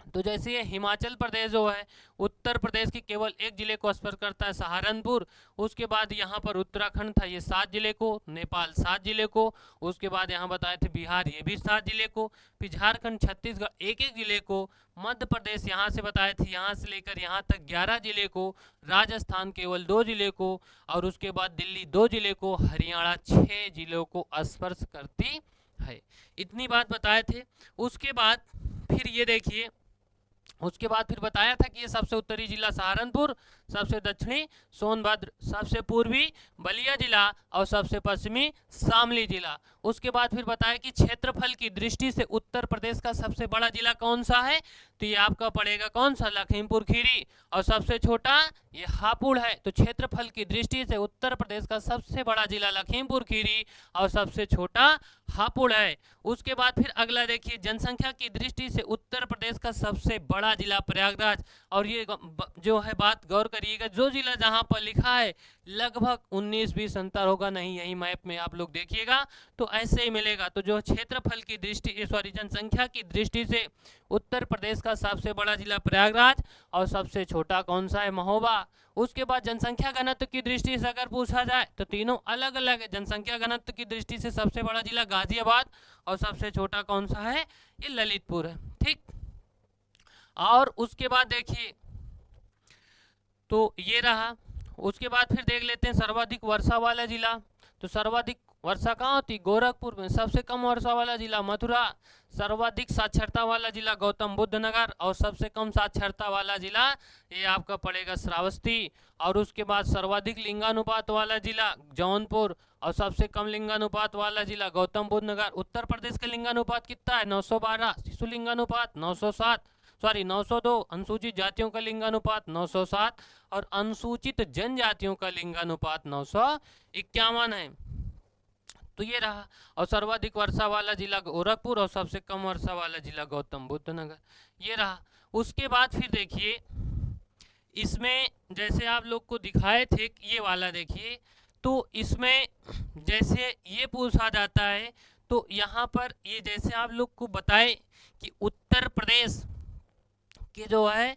तो जैसे ये हिमाचल प्रदेश जो है उत्तर प्रदेश के केवल एक जिले को स्पर्श करता है, सहारनपुर। उसके बाद यहाँ पर उत्तराखंड था, ये 7 जिले को, नेपाल 7 जिले को। उसके बाद यहाँ बताए थे बिहार, ये भी 7 जिले को। फिर झारखंड, छत्तीसगढ़ एक एक जिले को। मध्य प्रदेश यहाँ से बताए थे, यहाँ से लेकर यहाँ तक 11 जिले को। राजस्थान केवल 2 जिले को। और उसके बाद दिल्ली 2 जिले को। हरियाणा 6 जिलों को स्पर्श करती है। इतनी बात बताए थे। उसके बाद फिर ये देखिए, उसके बाद फिर बताया था कि ये सबसे उत्तरी जिला सहारनपुर, सबसे दक्षिणी सोनभद्र, सबसे पूर्वी बलिया जिला और सबसे पश्चिमी शामली जिला। उसके बाद फिर बताया कि क्षेत्रफल की दृष्टि से उत्तर प्रदेश का सबसे बड़ा जिला कौन सा है, तो ये आपका पड़ेगा कौन सा, लखीमपुर खीरी। और सबसे छोटा ये हापुड़ है। तो क्षेत्रफल की दृष्टि से उत्तर प्रदेश का सबसे बड़ा जिला लखीमपुर खीरी और सबसे छोटा हापुड़ है। उसके बाद फिर अगला देखिए, जनसंख्या की दृष्टि से उत्तर प्रदेश का सबसे बड़ा जिला प्रयागराज। और ये जो है बात गौर करिएगा, जो जिला जहां पर लिखा है लगभग 19-20 अंतर होगा नहीं, यही मैप में आप लोग देखिएगा तो ऐसे ही मिलेगा। तो जो क्षेत्रफल की दृष्टि जनसंख्या की दृष्टि से उत्तर प्रदेश का सबसे बड़ा जिला प्रयागराज और सबसे छोटा कौन सा है, महोबा। उसके बाद जनसंख्या घनत्व की दृष्टि से अगर पूछा जाए तो तीनों अलग अलग है। जनसंख्या घनत्व की दृष्टि से सबसे बड़ा जिला गाजियाबाद और सबसे छोटा कौन सा है, ये ललितपुर है। ठीक। और उसके बाद देखिए, तो ये रहा। उसके बाद फिर देख लेते हैं सर्वाधिक वर्षा वाला जिला। तो सर्वाधिक वर्षा कहाँ होती, गोरखपुर में। सबसे कम वर्षा वाला जिला मथुरा। सर्वाधिक साक्षरता वाला जिला गौतम बुद्ध नगर। और सबसे कम साक्षरता वाला जिला ये आपका पड़ेगा श्रावस्ती। और उसके बाद सर्वाधिक लिंगानुपात वाला जिला जौनपुर और सबसे कम लिंगानुपात वाला जिला गौतम बुद्ध नगर। उत्तर प्रदेश का लिंगानुपात कितना है, 912। शिशु लिंगानुपात 902। अनुसूचित जातियों का लिंगानुपात 907 और अनुसूचित जनजातियों का लिंगानुपात 951 है। तो ये रहा। और सर्वाधिक वर्षा वाला जिला गोरखपुर और सबसे कम वर्षा वाला जिला गौतम बुद्ध नगर, ये रहा। उसके बाद फिर देखिए, इसमें जैसे आप लोग को दिखाए थे ये वाला देखिए, तो इसमें जैसे ये पूछा जाता है तो यहाँ पर ये जैसे आप लोग को बताए कि उत्तर प्रदेश के जो है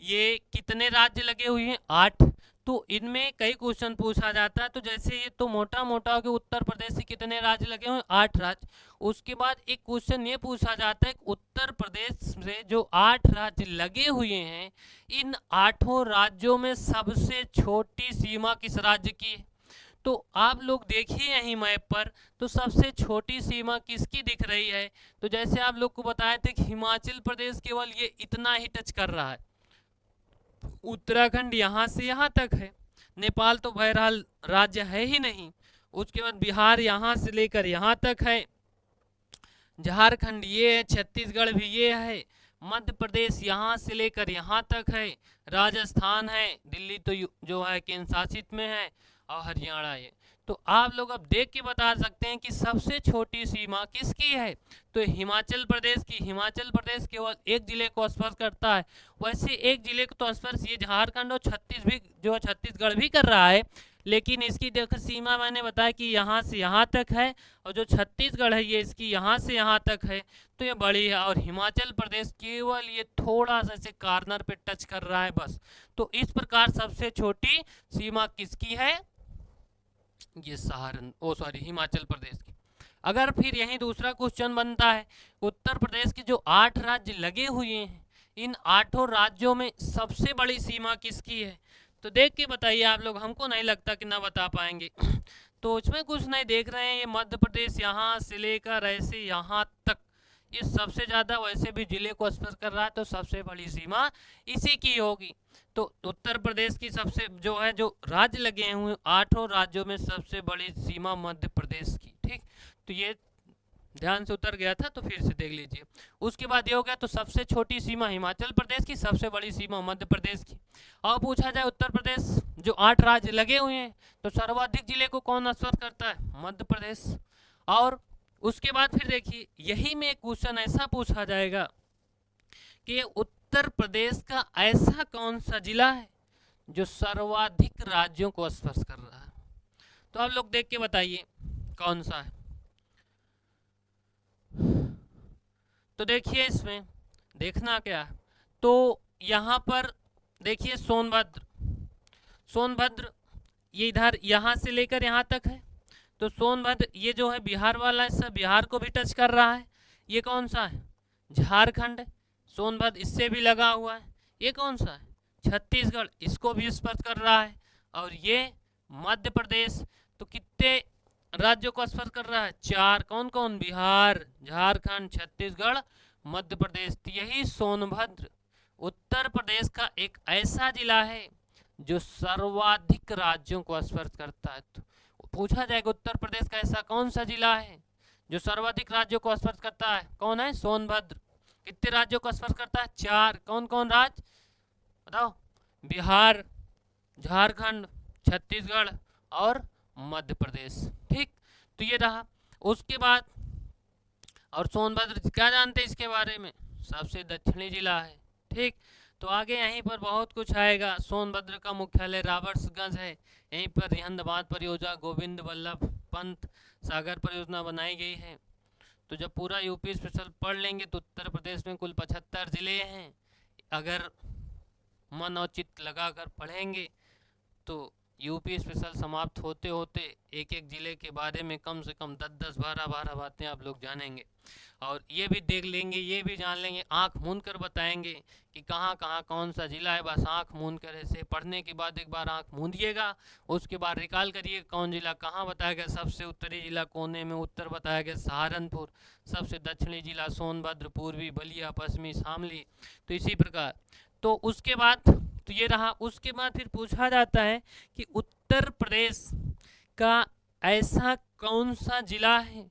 ये कितने राज्य लगे हुए हैं, 8। तो इनमें कई क्वेश्चन पूछा जाता है। तो जैसे ये तो मोटा मोटा कि उत्तर प्रदेश से कितने राज्य लगे हुए हैं, 8 राज्य। उसके बाद एक क्वेश्चन ये पूछा जाता है कि उत्तर प्रदेश से जो 8 राज्य लगे हुए हैं, इन 8 राज्यों में सबसे छोटी सीमा किस राज्य की है। तो आप लोग देखिए यहीं मैप पर, तो सबसे छोटी सीमा किसकी दिख रही है। तो जैसे आप लोग को बताए थे कि हिमाचल प्रदेश केवल ये इतना ही टच कर रहा है, उत्तराखंड यहाँ से यहाँ तक है, नेपाल तो बहरहाल राज्य है ही नहीं। उसके बाद बिहार यहाँ से लेकर यहाँ तक है, झारखंड ये है, छत्तीसगढ़ भी ये है, मध्य प्रदेश यहाँ से लेकर यहाँ तक है, राजस्थान है, दिल्ली तो जो है केंद्र शासित में है, और हरियाणा ये। तो आप लोग अब देख के बता सकते हैं कि सबसे छोटी सीमा किसकी है, तो हिमाचल प्रदेश की। हिमाचल प्रदेश केवल एक जिले को स्पर्श करता है। वैसे एक जिले को तो स्पर्श ये झारखंड और छत्तीसगढ़ भी कर रहा है, लेकिन इसकी देखो सीमा मैंने बताया कि यहाँ से यहाँ तक है, और जो छत्तीसगढ़ है ये इसकी यहाँ से यहाँ तक है, तो ये बड़ी है। और हिमाचल प्रदेश केवल ये थोड़ा सा ऐसे कॉर्नर पे टच कर रहा है बस। तो इस प्रकार सबसे छोटी सीमा किसकी है, ये हिमाचल प्रदेश की। अगर फिर यही दूसरा क्वेश्चन बनता है, उत्तर प्रदेश के जो 8 राज्य लगे हुए हैं, इन 8 राज्यों में सबसे बड़ी सीमा किसकी है, तो देख के बताइए आप लोग, हमको नहीं लगता कि ना बता पाएंगे। तो इसमें कुछ नहीं देख रहे हैं, ये मध्य प्रदेश यहाँ से लेकर ऐसे यहाँ तक ये सबसे ज़्यादा वैसे भी जिले को स्पर्श कर रहा है, तो सबसे बड़ी सीमा इसी की होगी। तो उत्तर प्रदेश की सबसे जो है जो राज्य लगे हुए 8 राज्यों में सबसे बड़ी सीमा मध्य प्रदेश की। ठीक, तो ये ध्यान से उतर गया था तो फिर से देख लीजिए। उसके बाद ये हो गया, तो सबसे छोटी सीमा हिमाचल प्रदेश की, सबसे बड़ी सीमा मध्य प्रदेश की। और पूछा जाए उत्तर प्रदेश जो 8 राज्य लगे हुए हैं तो सर्वाधिक जिले को कौन स्पर्श करता है? मध्य प्रदेश। और उसके बाद फिर देखिए यही में एक क्वेश्चन ऐसा पूछा जाएगा कि उत्तर प्रदेश का ऐसा कौन सा जिला है जो सर्वाधिक राज्यों को स्पर्श कर रहा है? तो आप लोग देख के बताइए कौन सा है। तो देखिए इसमें देखना क्या है, तो यहाँ पर देखिए सोनभद्र ये इधर यहाँ से लेकर यहाँ तक है। तो सोनभद्र ये जो है बिहार वाला हिस्सा, बिहार को भी टच कर रहा है। ये कौन सा है? झारखंड है। सोनभद्र इससे भी लगा हुआ है। ये कौन सा है? छत्तीसगढ़, इसको भी स्पर्श कर रहा है। और ये मध्य प्रदेश, तो कितने राज्यों को स्पर्श कर रहा है? 4। कौन कौन? बिहार, झारखंड, छत्तीसगढ़, मध्य प्रदेश। तो यही सोनभद्र उत्तर प्रदेश का एक ऐसा जिला है जो सर्वाधिक राज्यों को स्पर्श करता है। तो पूछा जाएगा उत्तर प्रदेश का ऐसा कौन सा जिला है जो सर्वाधिक राज्यों को स्पर्श करता है? कौन है? सोनभद्र। कितने राज्यों को स्पर्श करता है? 4। कौन कौन राज्य बताओ? बिहार, झारखंड, छत्तीसगढ़ और मध्य प्रदेश। ठीक, तो ये रहा। उसके बाद और सोनभद्र क्या जानते हैं इसके बारे में? सबसे दक्षिणी जिला है। ठीक, तो आगे यहीं पर बहुत कुछ आएगा। सोनभद्र का मुख्यालय राबर्ट्सगंज है। यहीं पर रिहंद बांध परियोजना, गोविंद वल्लभ पंत सागर परियोजना बनाई गई है। तो जब पूरा यूपी स्पेशल पढ़ लेंगे तो उत्तर प्रदेश में कुल 75 जिले हैं। अगर मन और चित्त लगाकर पढ़ेंगे तो यूपी स्पेशल समाप्त होते होते एक एक जिले के बारे में कम से कम 10-10, 12-12 बातें आप लोग जानेंगे। और ये भी देख लेंगे, ये भी जान लेंगे, आंख मूंद कर बताएंगे कि कहाँ कहाँ कौन सा जिला है। बस आंख मूंद कर ऐसे पढ़ने के बाद एक बार आंख मूंदिएगा, उसके बाद रिकॉल करिए कौन जिला कहाँ बताया गया। सबसे उत्तरी जिला कोने में उत्तर बताया गया सहारनपुर, सबसे दक्षिणी जिला सोनभद्र, पूर्वी बलिया, पश्चिमी शामली। तो इसी प्रकार तो उसके बाद तो ये रहा। उसके बाद फिर पूछा जाता है कि उत्तर प्रदेश का ऐसा कौन सा जिला है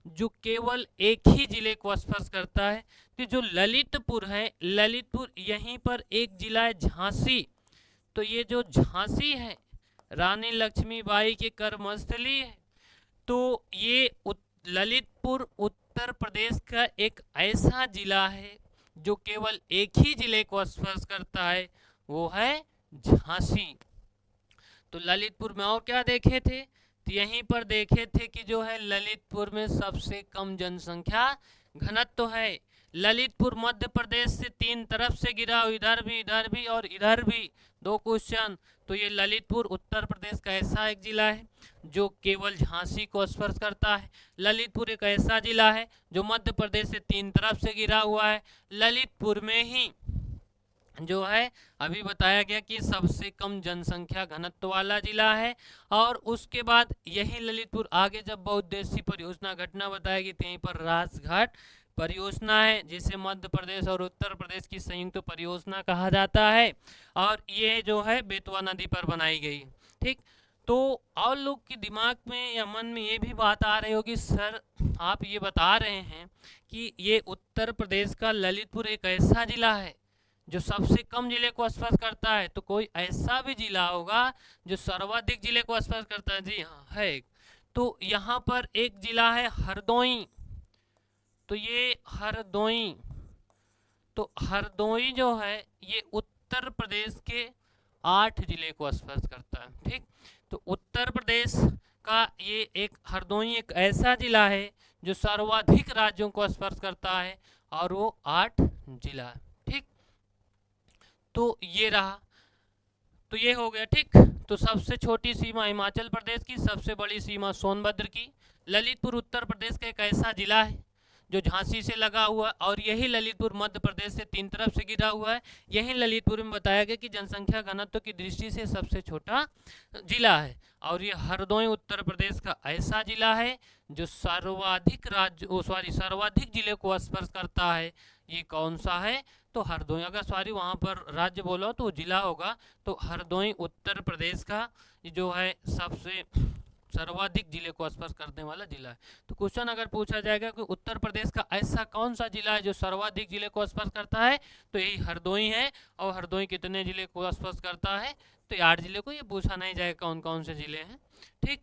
जो केवल एक ही जिले को स्पर्श करता है? तो जो ललितपुर है, ललितपुर यहीं पर एक जिला है झांसी। तो ये जो झांसी है रानी लक्ष्मीबाई के कर्मस्थली है। तो ये ललितपुर उत्तर प्रदेश का एक ऐसा जिला है जो केवल एक ही जिले को स्पर्श करता है, वो है झांसी। तो ललितपुर में और क्या देखे थे? तो यहीं पर देखे थे कि जो है ललितपुर में सबसे कम जनसंख्या घनत्व है। ललितपुर मध्य प्रदेश से 3 तरफ से गिरा, इधर भी और इधर भी 2 क्वेश्चन। तो ये ललितपुर उत्तर प्रदेश का ऐसा एक जिला है जो केवल झांसी को स्पर्श करता है। ललितपुर एक ऐसा जिला है जो मध्य प्रदेश से 3 तरफ से गिरा हुआ है। ललितपुर में ही जो है अभी बताया गया कि सबसे कम जनसंख्या घनत्व वाला जिला है। और उसके बाद यही ललितपुर आगे जब बहुउद्देशीय परियोजना घटना बताएगी तो यहीं पर राजघाट परियोजना है जिसे मध्य प्रदेश और उत्तर प्रदेश की संयुक्त परियोजना कहा जाता है। और ये जो है बेतवा नदी पर बनाई गई। ठीक, तो और लोग के दिमाग में या मन में ये भी बात आ रही होगी, सर आप ये बता रहे हैं कि ये उत्तर प्रदेश का ललितपुर एक ऐसा जिला है जो सबसे कम जिले को स्पर्श करता है, तो कोई ऐसा भी जिला होगा जो सर्वाधिक जिले को स्पर्श करता है? जी हाँ, है एक। तो यहाँ पर एक जिला है हरदोई। तो ये हरदोई, तो हरदोई जो है ये उत्तर प्रदेश के 8 जिले को स्पर्श करता है। ठीक, तो उत्तर प्रदेश का ये एक हरदोई एक ऐसा जिला है जो सर्वाधिक राज्यों को स्पर्श करता है और वो 8 जिला है। ठीक, तो ये रहा, तो ये हो गया। ठीक, तो सबसे छोटी सीमा हिमाचल प्रदेश की, सबसे बड़ी सीमा सोनभद्र की। ललितपुर उत्तर प्रदेश का एक ऐसा जिला है जो झांसी से लगा हुआ है, और यही ललितपुर मध्य प्रदेश से 3 तरफ से घिरा हुआ है। यही ललितपुर में बताया गया कि जनसंख्या घनत्व की दृष्टि से सबसे छोटा जिला है। और ये हरदोई उत्तर प्रदेश का ऐसा जिला है जो सर्वाधिक जिले को स्पर्श करता है। ये कौन सा है? तो हरदोई। अगर सॉरी वहाँ पर राज्य बोलो तो जिला होगा, तो हरदोई उत्तर प्रदेश का जो है सबसे सर्वाधिक जिले को स्पर्श करने वाला जिला है। तो क्वेश्चन अगर पूछा जाएगा कि उत्तर प्रदेश का ऐसा कौन सा जिला है जो सर्वाधिक जिले को स्पर्श करता है, तो यही हरदोई है। और हरदोई कितने जिले को स्पर्श करता है? तो 8 जिले को। ये पूछा नहीं जाएगा कौन कौन से जिले हैं। ठीक,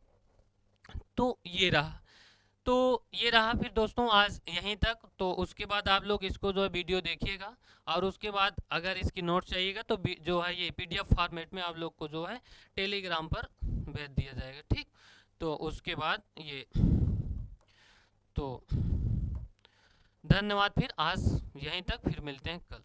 तो ये रहा फिर दोस्तों आज यहीं तक। तो उसके बाद आप लोग इसको जो है वीडियो देखिएगा, और उसके बाद अगर इसकी नोट चाहिएगा तो जो है ये PDF फॉर्मेट में आप लोग को जो है टेलीग्राम पर भेज दिया जाएगा। ठीक, तो उसके बाद ये तो धन्यवाद। फिर आज यहीं तक, फिर मिलते हैं कल।